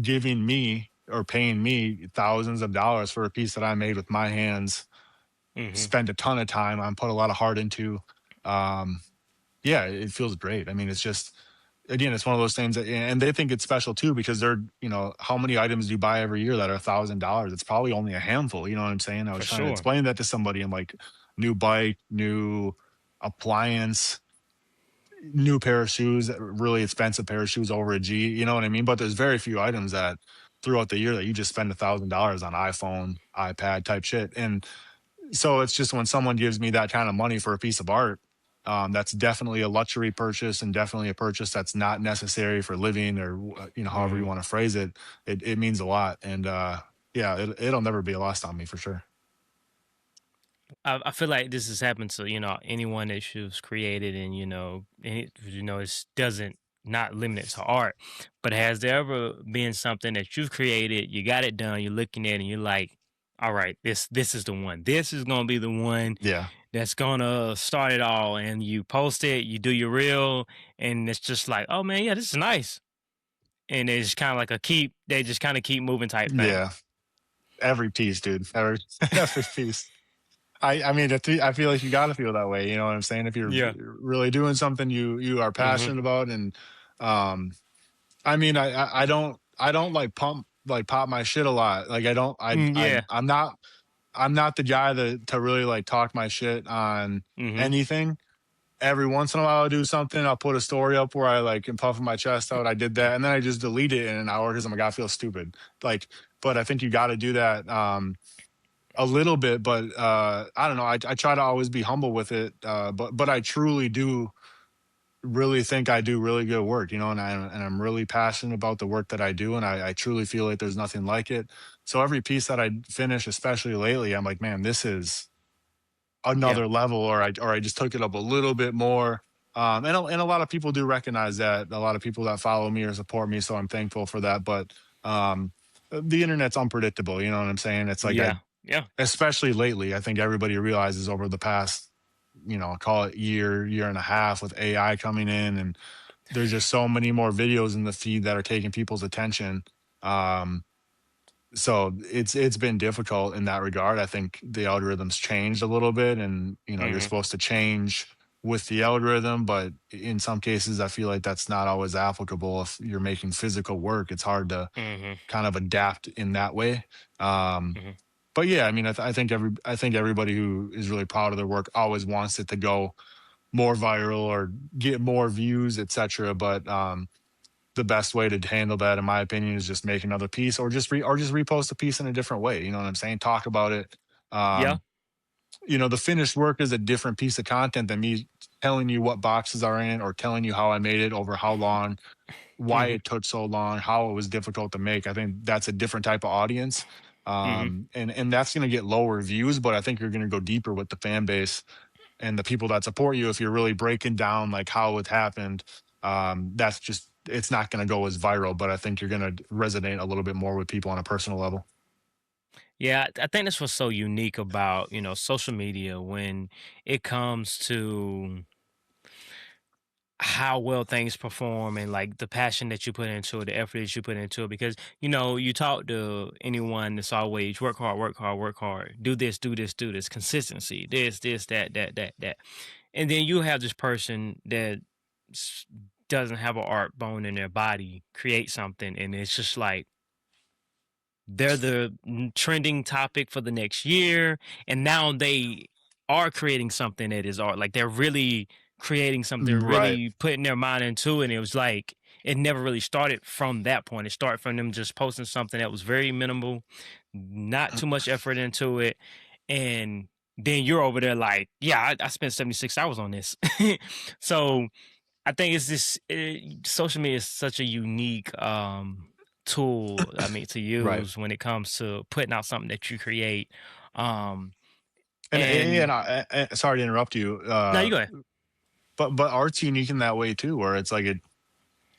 giving me or paying me thousands of dollars for a piece that I made with my hands, Mhm. spent a ton of time on, put a lot of heart into." Um, yeah, it feels great. I mean, it's just again, it's one of those things that, and they think it's special too because they're, how many items do you buy every year that are $1,000? It's probably only a handful. You know what I'm saying? I was For trying to sure. explain that to somebody. I'm like, new bike, new appliance, new pair of shoes, really expensive pair of shoes over a G. You know what I mean? But there's very few items that throughout the year that you just spend $1,000 on iPhone, iPad type shit. And so it's just when someone gives me that kind of money for a piece of art, that's definitely a luxury purchase and definitely a purchase that's not necessary for living or however you Mhm. want to phrase it. It means a lot, and yeah, it'll never be lost on me for sure. I feel like this has happened to anyone that you've created, and it doesn't not limited to art, but has there ever been something that you've created, you got it done, you're looking at it, and you're like, all right, this is the one, this is gonna be the one Yeah, that's gonna start it all, and you post it, you do your reel, and it's just like, oh man, yeah, this is nice, and it's kind of like they just kind of keep moving type thing. yeah, every piece, dude, every every piece. I mean, I feel like you got to feel that way. You know what I'm saying? If you're Yeah. really doing something you are Mm-hmm. passionate about, and um, I mean, I don't like pop my shit a lot. Like I don't Mm, yeah. I'm not the guy to really like talk my shit on Mm-hmm. anything. Every once in a while, I'll do something. I'll put a story up where I like am puffing my chest out. I did that, and then I just delete it in an hour because I'm like, I feel stupid. Like, but I think you got to do that a little bit. But I don't know. I try to always be humble with it. But I truly do really think I do really good work, and I'm really passionate about the work that I do, and I truly feel like there's nothing like it. So every piece that I finish, especially lately, I'm like, man, this is Yeah. another level, or I just took it up a little bit more. And a lot of people do recognize that. A lot of people that follow me or support me, so I'm thankful for that. But the internet's unpredictable. You know what I'm saying? It's like Yeah. Yeah. especially lately, I think everybody realizes over the past, call it year and a half with AI coming in, and there's just so many more videos in the feed that are taking people's attention. Um, so it's been difficult in that regard. I think the algorithms changed a little bit, and you're Mm-hmm. supposed to change with the algorithm, but in some cases, I feel like that's not always applicable. If you're making physical work, it's hard to Mhm. kind of adapt in that way. Um, Mhm. but yeah, I mean, I think everybody who is really proud of their work always wants it to go more viral or get more views, etc. But the best way to handle that, in my opinion, is just make another piece, or just repost a piece in a different way. You know what I'm saying? Talk about it. Yeah. Um, the finished work is a different piece of content than me telling you what boxes are in or telling you how I made it over how long, why Mhm. it took so long, how it was difficult to make. I think that's a different type of audience. Mhm. And that's going to get lower views, but I think you're going to go deeper with the fan base and the people that support you if you're really breaking down like how it happened. That's just, it's not going to go as viral, but I think you're going to resonate a little bit more with people on a personal level. Yeah, I think that's what's so unique about, social media when it comes to how well things perform and like the passion that you put into it, the effort that you put into it. Because, you talk to anyone that's always work hard, work hard, work hard, do this, do this, do this, consistency, this, that. And then you have this person that s- doesn't have an art bone in their body, create something, and it's just like, they're the trending topic for the next year, and now they are creating something that is art. Like they're really creating something, they're Right. really putting their mind into it. And it was like it never really started from that point. It started from them just posting something that was very minimal, not too much effort into it, and then you're over there like, yeah, I spent 76 hours on this. So I think it's this social media is such a unique tool, I mean, to Right. use when it comes to putting out something that you create. Um And and sorry to interrupt you. no, you go ahead. But art's unique in that way too, where it's like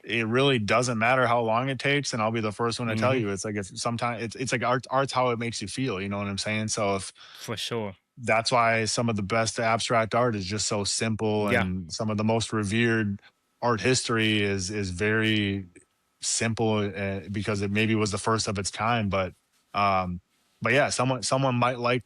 it really doesn't matter how long it takes, and I'll be the first one to tell Hmm. you. It's like it's sometimes it's like art's how it makes you feel. You know what I'm saying? So if For sure. that's why some of the best abstract art is just so simple, Yeah. and some of the most revered art history is very simple, because it maybe was the first of its kind. Um but yeah, someone might like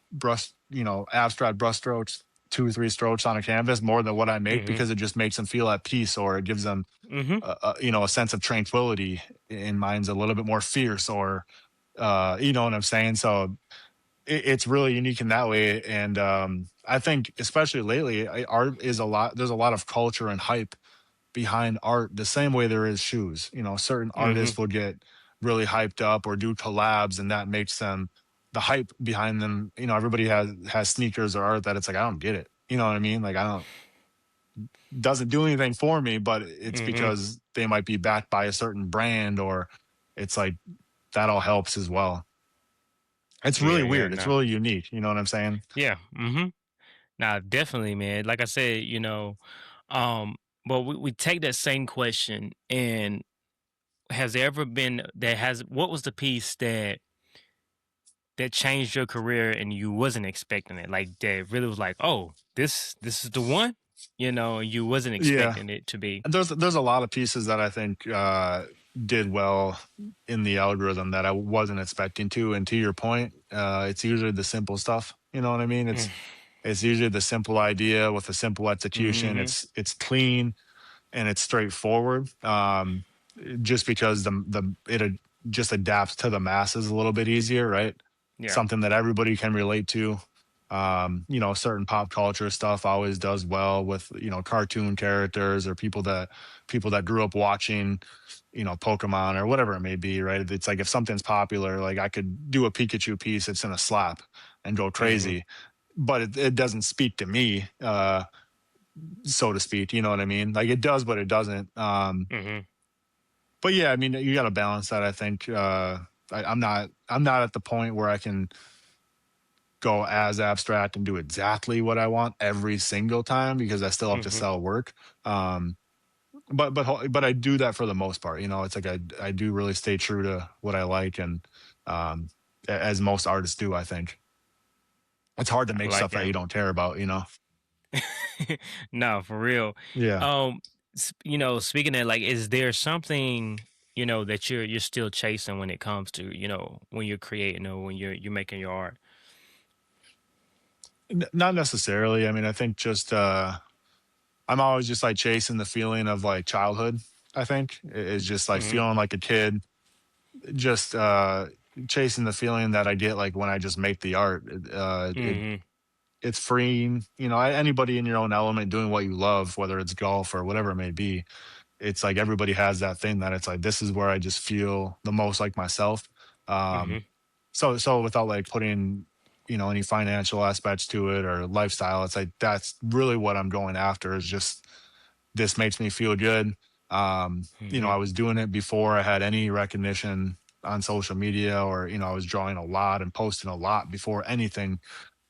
abstract brush strokes, 2 3 strokes on a canvas more than what I make, Hmm. because it just makes them feel at peace, or it gives them Hmm. a sense of tranquility. In mine's a little bit more fierce, or you know what I'm saying? So it's really unique in that way. And I think especially lately, art is a lot. There's a lot of culture and hype behind art, the same way there is shoes. Certain Hmm. artists will get really hyped up or do collabs, and that makes them, the hype behind them. Everybody has sneakers or art that it's like, I don't get it. You know what I mean? Like, I don't, doesn't do anything for me, but it's Hmm. because they might be backed by a certain brand, or it's like that all helps as well. It's really Yeah, yeah, weird. It's no. really unique. You know what I'm saying? Yeah. Now, definitely, man. Like I said, um, but we take that same question, and has there ever been that has what was the piece that changed your career and you wasn't expecting it? Like that really was like, oh, this is the one, you wasn't Yeah. expecting it to be. There's a lot of pieces that I think did well in the algorithm that I wasn't expecting to. And to your point, it's usually the simple stuff. You know what I mean? It's usually the simple idea with a simple execution. Mm-hmm. It's clean and it's straightforward. Just because just adapts to the masses a little bit easier, right? Yeah. Something that everybody can relate to. Certain pop culture stuff always does well with cartoon characters, or people that grew up watching Pokemon or whatever it may be, right? It's like if something's popular, like I could do a Pikachu piece, it's in a slap and go Mm-hmm. crazy, but it doesn't speak to me, so to speak. You know what I mean? Like it does, but it doesn't. Mm-hmm. But yeah, I mean, you got to balance that. I think I'm not at the point where I can go as abstract and do exactly what I want every single time, because I still have to Mm-hmm. sell work. Um, but I do that for the most part. It's like I do really stay true to what I like, and um, as most artists do, I think it's hard to I make like stuff that it. you don't care about. No, for real. Yeah. Speaking of like, is there something that you're still chasing when it comes to when you're creating or when you're making your art? Not necessarily. I mean, I think just I'm always just like chasing the feeling of like childhood. I think is just like Mhm. feeling like a kid, just chasing the feeling that I get like when I just make the art. Mhm. It's freeing, anybody in your own element doing what you love, whether it's golf or whatever it may be. It's like everybody has that thing that it's like this is where I just feel the most like myself. Um, Mhm. so without like putting any financial aspects to it or lifestyle, it's like that's really what I'm going after is just this makes me feel good. I Mhm. was doing it before I had any recognition on social media, or I was drawing a lot and posting a lot before anything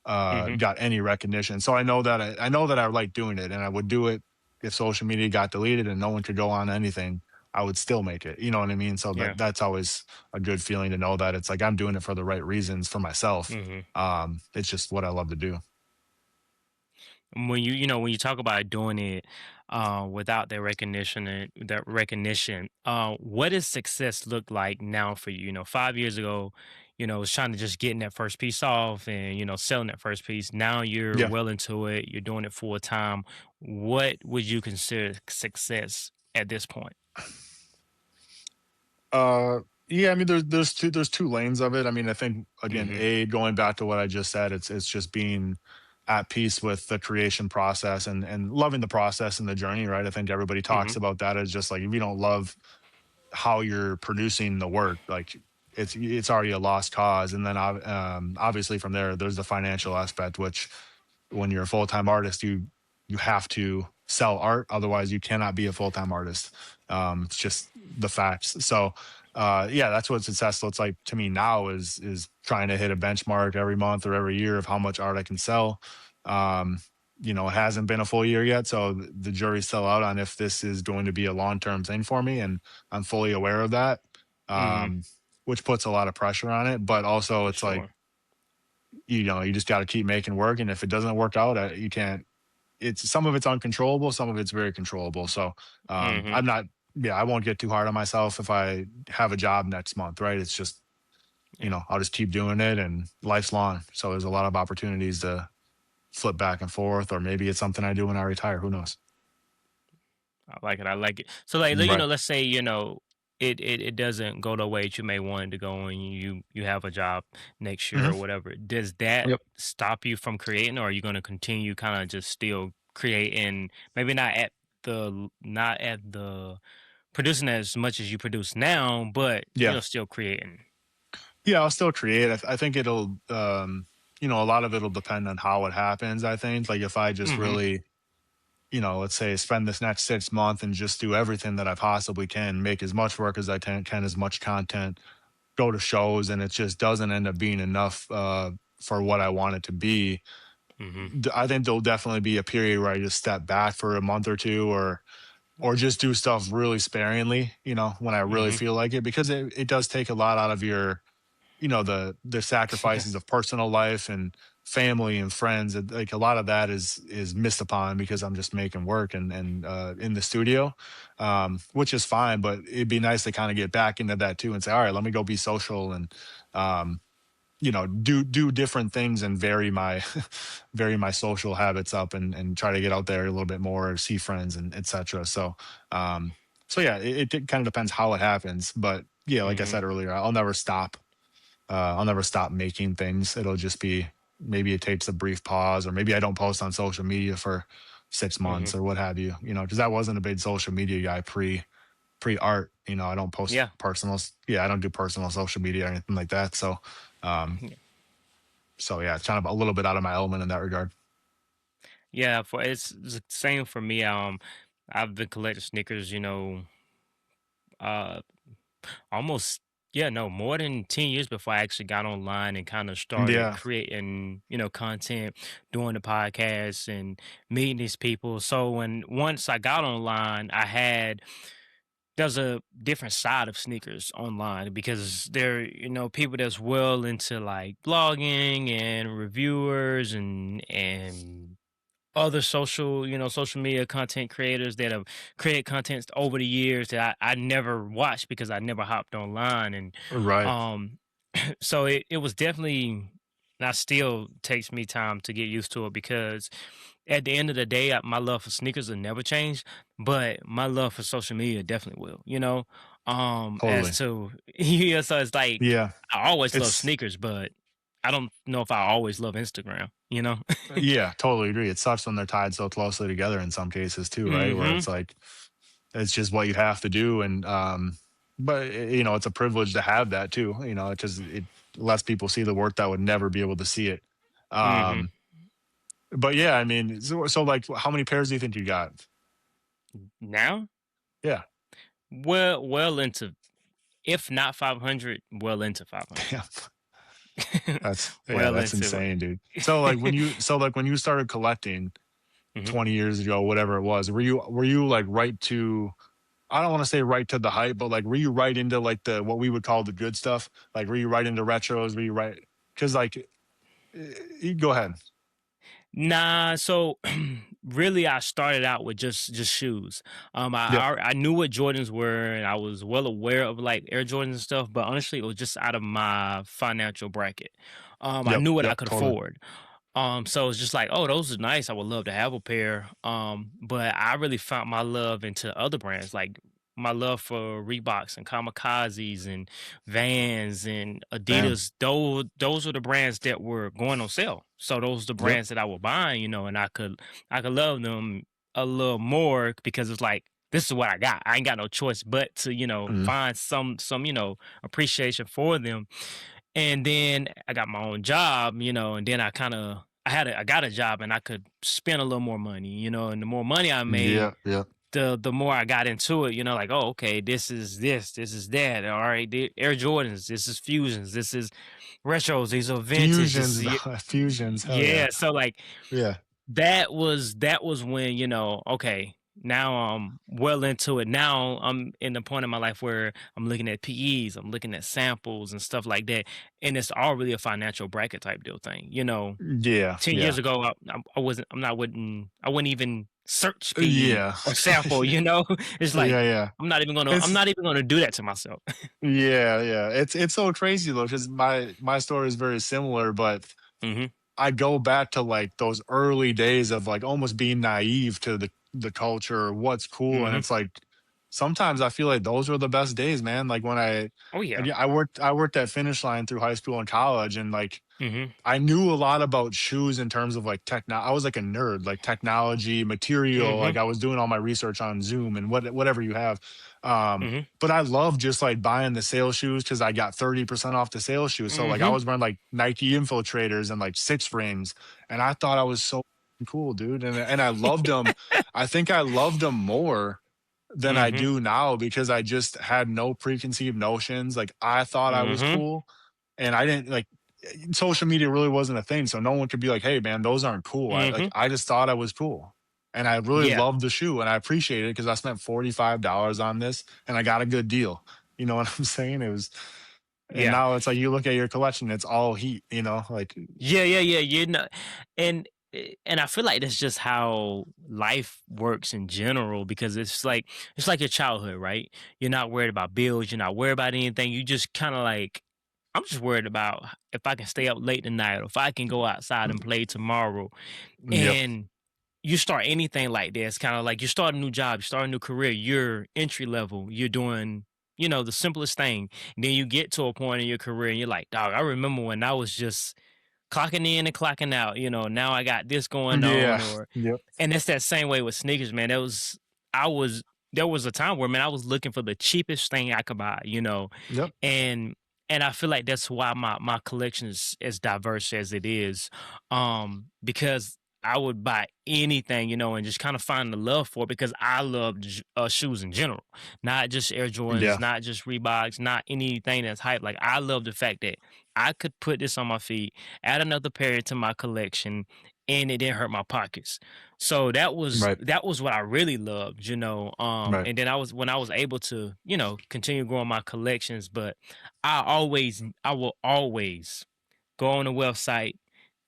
Mhm. got any recognition. So I know that I like doing it, and I would do it if social media got deleted and no one could go on anything. I would still make it. You know what I mean? So Yeah. that's always a good feeling to know that it's like I'm doing it for the right reasons for myself. Mhm. It's just what I love to do. When when you talk about doing it without that recognition, what does success look like now for you? 5 years ago, was trying to just getting that first piece off and selling that first piece. Now you're Yeah. well into it. You're doing it full time. What would you consider success at this point? Uh, yeah, I mean, there's two lanes of it. I mean, I think again, Mm-hmm. going back to what I just said, it's just being at peace with the creation process and loving the process and the journey, right? I think everybody Mm-hmm. talks about that as just like if you don't love how you're producing the work, like it's already a lost cause. And then obviously from there, there's the financial aspect, which when you're a full-time artist, you have to sell art, otherwise you cannot be a full-time artist. It's just the facts. So yeah, that's what success looks like to me now is trying to hit a benchmark every month or every year of how much art I can sell. um it hasn't been a full year yet, so the jury's still out on if this is going to be a long-term thing for me, and I'm fully aware of that. Mm-hmm. um which puts a lot of pressure on it, but also For it's like sure. you just got to keep making work, and if it doesn't work out, you can't. It's some of it's uncontrollable, some of it's very controllable. So Mm-hmm. I'm not. Yeah, I won't get too hard on myself if I have a job next month, right? It's just Yeah. I'll just keep doing it, and life's long, so there's a lot of opportunities to flip back and forth, or maybe it's something I do when I retire, who knows. I like it. I like it. So, like, Right. let's say it doesn't go the way that you may want it to go, and you have a job next year Hmm. or whatever. Does that Yep. stop you from creating, or are you going to continue kind of just still creating? Maybe not at the producing as much as you produce now, but Yeah. still creating. Yeah, I'll still create. I think it'll a lot of it'll depend on how it happens. I think like if I just Mm-hmm. really let's say spend this next 6 months and just do everything that I possibly can, make as much work as I can, as much content, go to shows, and it just doesn't end up being enough for what I want it to be. Mm-hmm. I think there'll definitely be a period where I just step back for a month or two, or just do stuff really sparingly, when I really Mm-hmm. feel like it, because it does take a lot out of your the sacrifices of personal life and family and friends. Like a lot of that is missed upon because I'm just making work and in the studio, which is fine, but it'd be nice to kind of get back into that too and say, all right, let me go be social and um do different things and vary my vary my social habits up and try to get out there a little bit more, see friends and etc. Um yeah, it kind of depends how it happens, but yeah, like I Mm-hmm. said earlier, I'll never stop making things. It'll just be, maybe it takes a brief pause, or maybe I don't post on social media for 6 months Mm-hmm. or what have you. Because I wasn't a big social media guy pre art. I don't post Yeah. personal. Yeah, I don't do personal social media or anything like that. Um, so yeah, it's kind of a little bit out of my element in that regard. Yeah. For it's the same for me. I've been collecting sneakers. Uh, Almost, yeah, no, more than 10 years before I actually got online and kind of started Yeah. creating, content, doing the podcast and meeting these people. So once I got online, there's a different side of sneakers online because there, people that's well into like blogging and reviewers and other social media content creators that have created contents over the years that I never watched because I never hopped online. And Right. um so it was definitely, that still takes me time to get used to it because at the end of the day, my love for sneakers will never change, but my love for social media definitely will. As Totally. to yeah, so it's like Yeah. I always love It's sneakers, but I don't know if I always love Instagram. yeah, totally agree. It sucks when they're tied so closely together in some cases too, right? Where Hmm. it's like it's just what you have to do, and but you know, it's a privilege to have that too. You know, it lets people see the work that would never be able to see it. Hmm. Um, but yeah, I mean, so like, how many pairs do you think you got? Now, Yeah, well into, if not 500, well into 500. yeah, Well that's into insane, dude. it. So like when you started collecting Hmm. 20 years ago, whatever it was, were you like right to, I don't want to say right to the hype, but like were you right into like the what we would call the good stuff? Like were you right into retros? Were you right? Because like, go ahead. Nah, so really, I started out with just shoes. Yep, I knew what Jordans were, and I was well aware of like Air Jordans and stuff. But honestly, it was just out of my financial bracket. I knew what I yep, could totally. afford. So it's just like, oh, those are nice. I would love to have a pair. But I really found my love into other brands, like my love for Reeboks and Kamikazes and Vans and Damn. Adidas. Those are the brands that were going on sale. So those are the Yep. brands that I would buy, and I could love them a little more because it's like this is what I got. I ain't got no choice but to, Mhm. find some, appreciation for them. And then I got my own job, and then I got a job and I could spend a little more money, and the more money I made, Yeah, yeah. the more I got into it, like, oh, okay, this is that. All right, the Air Jordans, this is fusions, this is retros, these are vintage, this Fusions, is fusions. Hell yeah. yeah. So like Yeah. that was when, okay, now I'm well into it. Now I'm in the point in my life where I'm looking at PEs, I'm looking at samples and stuff like that. And it's all really a financial bracket type deal thing. Yeah. 10 years Yeah. ago, I wouldn't even search PE Yeah. or sample, It's like Yeah. Yeah. I'm It's not even gonna do that to myself. yeah. Yeah. It's so crazy though, because my story is very similar, but Hmm. I go back to like those early days of like almost being naive to the culture or what's cool, and Hmm. it's like sometimes I feel like those were the best days, man. Like when Oh yeah. I worked at Finish Line through high school and college, and like Hmm. I knew a lot about shoes in terms of like I was like a nerd, like technology, material. Hmm. Like I was doing all my research on Zoom and whatever you have. Hmm. But I love just like buying the sale shoes because I got 30% off the sale shoes. So like I Hmm. was wearing like Nike Infiltrators and like six frames, and I thought I was so cool, dude. And I loved them. I think I loved them more than I Hmm. do now because I just had no preconceived notions. Like I thought I was Hmm. cool, and I didn't like social media really wasn't a thing, so no one could be like, "Hey, man, those aren't cool." Hmm. I just thought I was cool, and I really Yeah. loved the shoe, and I appreciate it because I spent $45 on this, and I got a good deal. You know what I'm saying? It was, and Yeah. now it's like you look at your collection, it's all heat. You know, like Yeah, yeah, yeah. And I feel like that's just how life works in general because it's like your childhood, right? You're not worried about bills, you're not worried about anything. You just kind of like I'm just worried about if I can stay up late tonight or if I can go outside and play tomorrow. yep, And you start anything like this, kind of like you start a new job, you start a new career, you're entry level, you're doing, the simplest thing. And then you get to a point in your career and you're like, dog, I remember when I was just clocking in and clocking out, now I got this going on yeah, or yep, and it's that same way with sneakers, man. I was there was a time where, man, I was looking for the cheapest thing I could buy, yep, and I feel like that's why my collection is as diverse as it is, because I would buy anything, and just kind of find the love for it because I love shoes in general, not just Air Jordans, yeah, not just Reeboks, not anything that's hype. Like I love the fact that I could put this on my feet, add another pair to my collection, and it didn't hurt my pockets. So that was right, that was what I really loved, right, and then when I was able to, continue growing my collections, but I will always go on the website,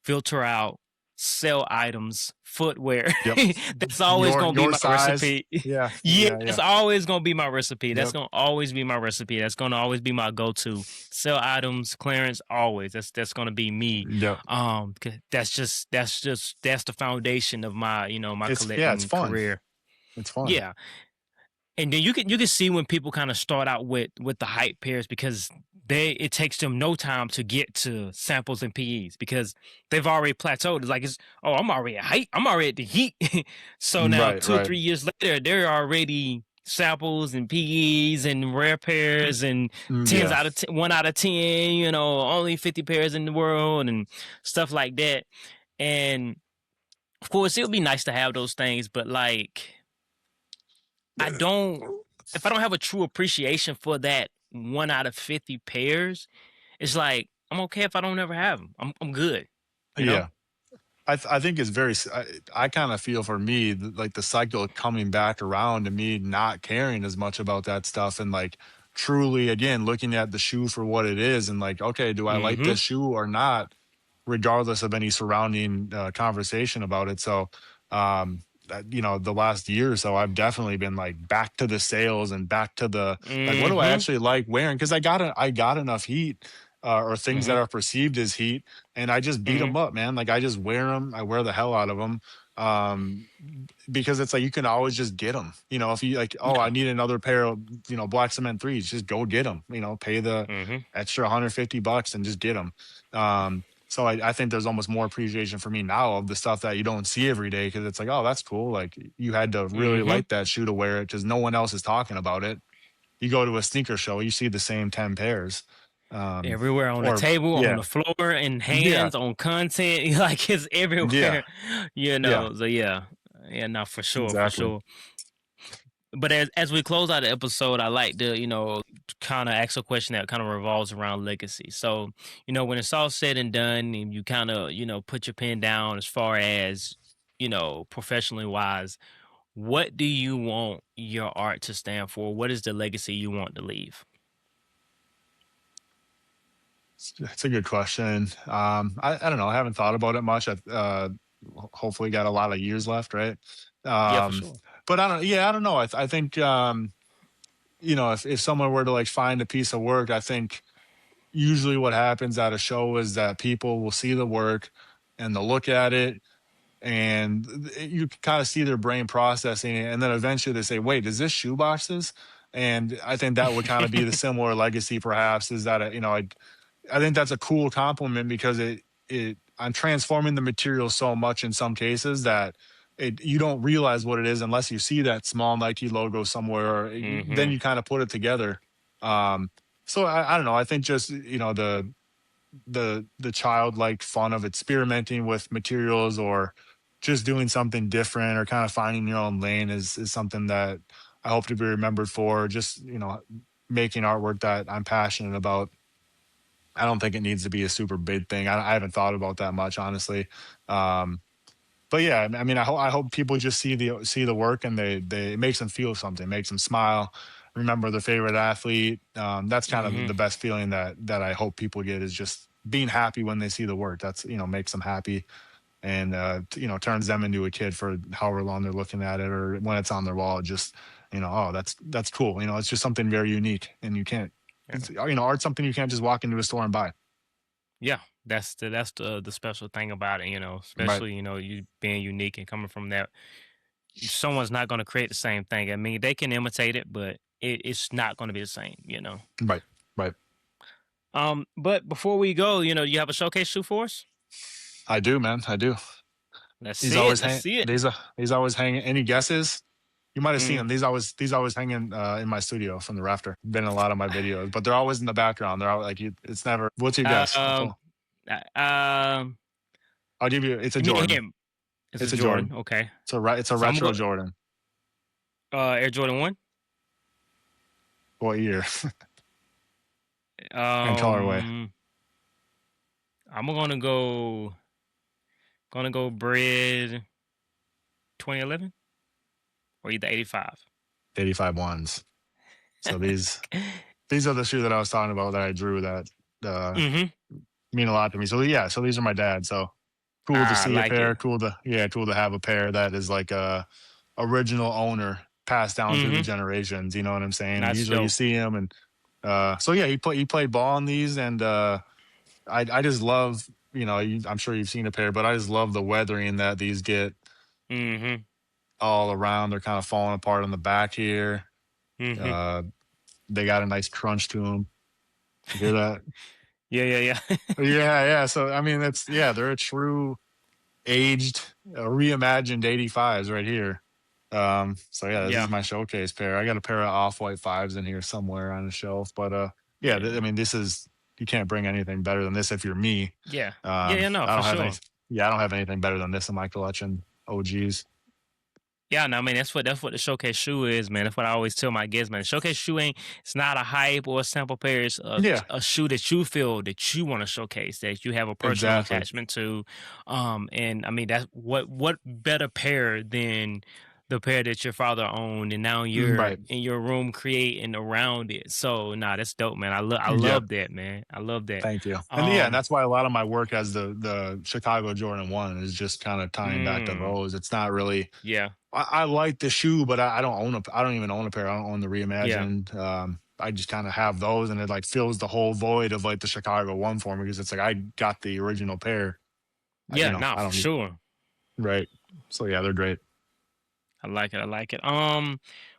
filter out sell items, footwear. Yep. That's always gonna be Your my size. recipe. Yeah. Yeah, Yeah. that's Yeah. always gonna be my recipe. That's Yep. gonna always be my recipe. That's gonna always be my go-to. Sell items, clearance, always. That's gonna be me. Yep. 'Cause that's the foundation of my, my It's collecting fun. career. It's fun. Yeah. And then you can see when people kind of start out with the hype pairs because it takes them no time to get to samples and PEs because they've already plateaued. It's like I'm already at height, I'm already at the heat. So now Right. two or Right. 3 years later, they're already samples and PEs and rare pairs and tens Yeah. out of 10, 1 out of 10. Only 50 pairs in the world and stuff like that. And of course, it would be nice to have those things, but like if I don't have a true appreciation for that 1 out of 50 pairs, it's like I'm okay if I don't ever have them. I'm good. Yeah. I think it's very. I kind of feel for me like the cycle coming back around to me not caring as much about that stuff and like truly again looking at the shoe for what it is and like okay, do I like Mm-hmm. this shoe or not, regardless of any surrounding conversation about it. So, the last year or so, I've definitely been like back to the sales and back to the like, what do I Mm-hmm. actually like wearing? Because I got enough heat or things that Mm-hmm. are perceived as heat, and I just beat Mm-hmm. them up, man. Like I just wear them. I wear the hell out of them. Um, because it's like you can always just get them. If you like, oh, I Yeah. need another pair of black cement threes, just go get them. Pay the Mm-hmm. extra $150 and just get them. So I think there's almost more appreciation for me now of the stuff that you don't see every day because it's like, oh, that's cool. Like you had to really Mm-hmm. like that shoe to wear it because no one else is talking about it. You go to a sneaker show, you see the same 10 pairs. Everywhere on the Or table, on yeah, the floor, in yeah, hands, on content, like it's yeah, everywhere. yeah, So yeah, no, for sure, for exactly. sure. But as we close out the episode, I like to, kind of ask a question that kind of revolves around legacy. So, when it's all said and done and you kind of, put your pen down as far as, professionally wise, what do you want your art to stand for? What is the legacy you want to leave? It's a good question. I don't know. I haven't thought about it much. Hopefully got a lot of years left, right? Yeah, for Um, sure. but I don't. Yeah, I don't know. I think if someone were to like find a piece of work, I think usually what happens at a show is that people will see the work and they'll look at it and you can kind of see their brain processing it, and then eventually they say, "Wait, is this shoeboxes?" And I think that would kind of be the similar legacy, perhaps, is that I think that's a cool compliment because I'm transforming the material so much in some cases that you don't realize what it is unless you see that small Nike logo somewhere. Or then Mm-hmm. you kind of put it together. Um, so I don't know. I think just the childlike fun of experimenting with materials or just doing something different or kind of finding your own lane is something that I hope to be remembered for. Just making artwork that I'm passionate about. I don't think it needs to be a super big thing. I haven't thought about that much, honestly. Um, but yeah, I mean, I hope people just see the work and it makes them feel something, makes them smile, remember their favorite athlete. That's kind of Mm-hmm. the best feeling that I hope people get is just being happy when they see the work. That's makes them happy and turns them into a kid for however long they're looking at it or when it's on their wall. Just oh, that's cool. It's just something very unique, and you can't. Yeah. Art's something you can't just walk into a store and buy. Yeah, that's the special thing about it, Right. especially, you being unique and coming from that. Someone's not going to create the same thing. I mean, they can imitate it, but it's not going to be the same. Right. Right. But before we go, you have a showcase shoe for us? I do, man. I do. Let's He's see it. always Let's hang. see it. He's always hanging. Any guesses? You might have seen Mm. him. These always hanging in my studio from the rafter. Been in a lot of my videos, but they're always in the background. They're all like it's never. What's your guess? Um, um, I'll give you. It's a you mean Jordan. him? It's a It's a Jordan. Jordan. Okay. It's a So I'm retro going Jordan. Air Jordan 1. What year and colorway? Um, I'm gonna go bread 2011 or either 85. 85 ones. So these are the shoes that I was talking about that I drew that Mm-hmm. mean a lot to me. So yeah. So these are my dad. So Cool to I see a like it. pair. Cool to have a pair that is like a original owner passed down through the Mm-hmm. generations. You know what I'm saying? That's Usually you dope. see him, and so yeah, he played ball in these, and I just love, I'm sure you've seen a pair, but I just love the weathering that these get Mm-hmm. all around. They're kind of falling apart on the back here. Mm-hmm. Uh, they got a nice crunch to them. You hear that? Yeah, yeah, yeah. Yeah, yeah. So I mean, they're a true aged, reimagined 85s right here. So yeah, this is Yeah. my showcase pair. I got a pair of off-white fives in here somewhere on the shelf, but yeah, Yeah. I mean, this is, you can't bring anything better than this if you're me. Yeah. Yeah, yeah, no, I for don't have any, sure. yeah, I don't have anything better than this in my collection. OGs. Yeah, no, I mean that's what the showcase shoe is, man. That's what I always tell my guests, man. The showcase shoe ain't, it's not a hype or a sample pair. It's Yeah, a shoe that you feel that you want to showcase, that you have a personal exactly. attachment to. And I mean that's what better pair than the pair that your father owned, and now you're Right. in your room creating around it. So nah, that's dope, man. I Yep. love that, man. I love that. Thank you. And yeah, and Um, that's why a lot of my work as the Chicago Jordan 1 is just kind of tying back to mm, those. It's not really, yeah, I like the shoe, but I don't own I don't even own a pair. I don't own the yeah, reimagined. I just kind of have those, and it like fills the whole void of like the Chicago 1 for me, because it's like I got the original pair. yeah, nah, I for don't need, sure. right. So yeah, they're great. I like it. I like it.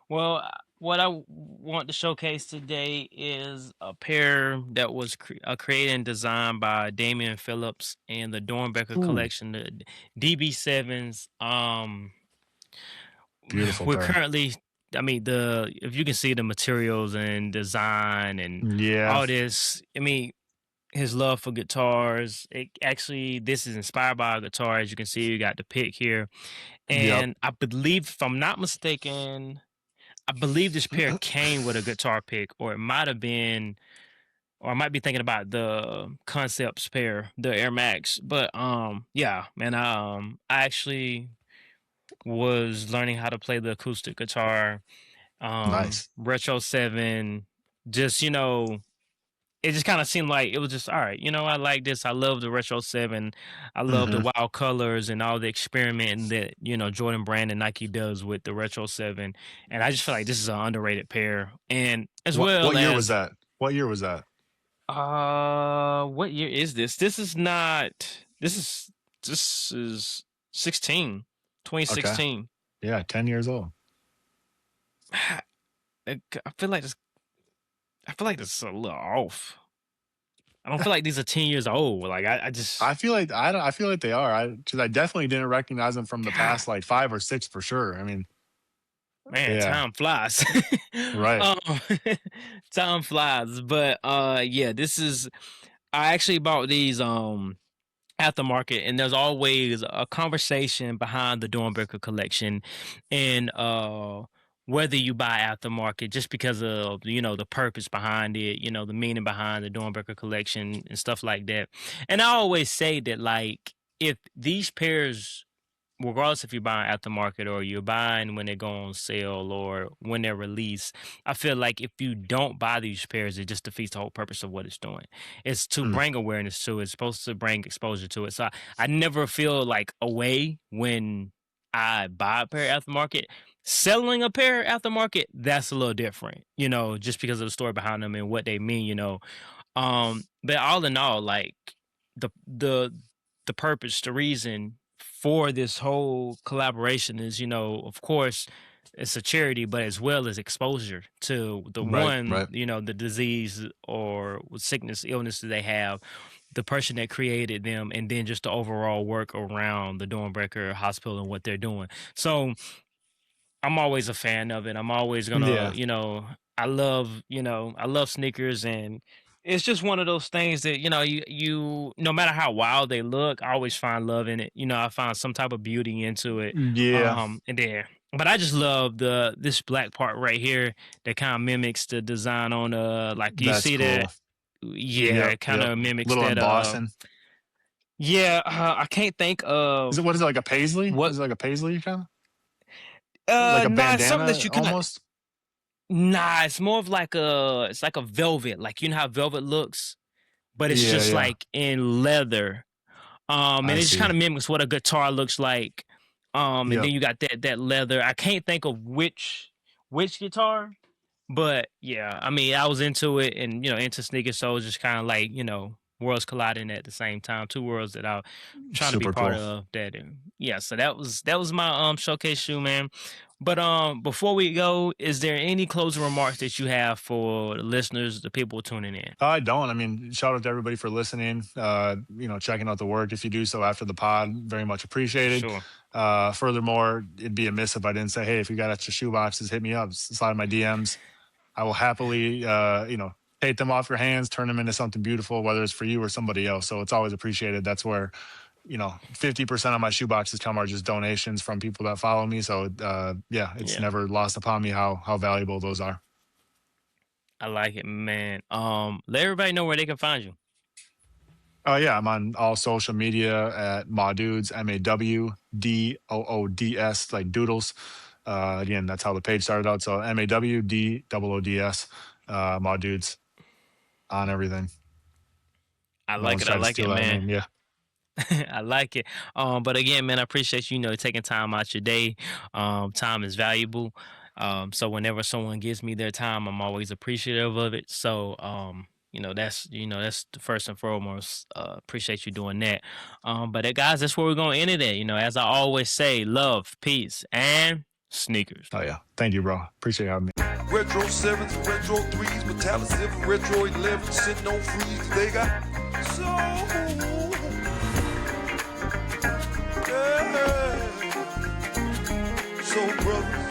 Well, what want to showcase today is a pair that was created and designed by Damian Phillips and the Dornbecker Ooh, collection, the DB7s. beautiful We're pair. currently, I mean, the if you can see the materials and design and Yeah. all this, I mean, his love for guitars. It actually, this is inspired by a guitar. As you can see, you got the pick here. Yep. And I believe, if I'm not mistaken, I believe this pair came with a guitar pick, or it might have been, or I might be thinking about the Concepts pair, the Air Max. But yeah, man, I actually was learning how to play the acoustic guitar, Nice. Retro 7, just it just kind of seemed like it was just all right. I like this. I love the Retro 7. I love the Hmm. wild colors and all the experimenting that, Jordan Brand and Nike does with the Retro 7. And I just feel like this is an underrated pair. And as What well year was as, that? What year was that? what year is this? This is not, this is 16, Okay. 2016. Yeah, 10 years old. I feel like this, I feel like this is a little off. I don't feel like these are 10 years old. Like I just, I feel like I don't. I feel like they are. Because I definitely didn't recognize them from the God. past like 5 or 6 for sure. I mean, Man, yeah, time flies. right. um, time flies. But yeah, this is I actually bought these at the market, and there's always a conversation behind the Dornberger collection, and whether you buy at the market just because of the purpose behind it, the meaning behind the Dornberger collection and stuff like that. And I always say that, like, if these pairs, regardless if you're buying at the market or you're buying when they go on sale or when they're released, I feel like if you don't buy these pairs, it just defeats the whole purpose of what it's doing. It's to Mm, bring awareness to it. It's supposed to bring exposure to it. So I never feel like away when I buy a pair at the market. Selling a pair at the market, that's a little different, just because of the story behind them and what they mean. But all in all, like the the the purpose, the reason for this whole collaboration is, of course, it's a charity, but as well as exposure to the right, one, right. the disease or sickness, illness that they have, the person that created them, and then just the overall work around the Dornbrecker Hospital and what they're doing. So I'm always a fan of it. I'm always gonna, Yeah. I love sneakers, and it's just one of those things that, no matter how wild they look, I always find love in it. I find some type of beauty into it. Yeah. And there. But I just love this black part right here that kind of mimics the design on like you That's see that, cool. yeah, Yep. it kind Yep. of mimics Little that embossing. yeah, I can't think Is it, of what is it, like a paisley? what Is it like a paisley kind of? Like a nah, it's something that bandana you kind of. almost? Nah, it's more of like it's like a velvet. Like, how velvet looks, but it's Yeah, just yeah. like in leather. And I it just kind see. of mimics what a guitar looks like. And then Yep. you got that leather. I can't think of which guitar, but yeah, I mean, I was into it and into sneakers, so it was just kind of like worlds colliding at the same time. Two worlds that I'm trying to be Super part cool. of. That yeah, so that was my showcase shoe, man. But before we go, is there any closing remarks that you have for the listeners, the people tuning in? I don't. I mean, shout out to everybody for listening. Checking out the work. If you do so after the pod, very much For appreciated. sure. Furthermore, it'd be amiss if I didn't say, hey, if you got extra shoe boxes, hit me up. Slide in my DMs. I will happily, take them off your hands, turn them into something beautiful, whether it's for you or somebody else. So it's always appreciated. That's where 50% of my shoe boxes come are just donations from people that follow me. So it's Yeah, never lost upon me how valuable those are. I like it, man. Let everybody know where they can find you. Oh yeah, I'm on all social media at Mawdoods, Mawdoods, like doodles. Again, that's how the page started out. So Mawdoods, Mawdoods on everything. I No like one's it. I tried to like it, steal that man. name. Yeah. I like it. But again, man, I appreciate taking time out your day. Time is valuable. So whenever someone gives me their time, I'm always appreciative of it. So that's the first and foremost. Appreciate you doing that. But guys, that's where we're gonna end it at. As I always say, love, peace, and sneakers. Oh yeah. Thank you, bro. Appreciate having me. Retro 7s, retro 3s, metallic silver, retro 11s, sitting on freeze. They got soul. Yeah. So brothers.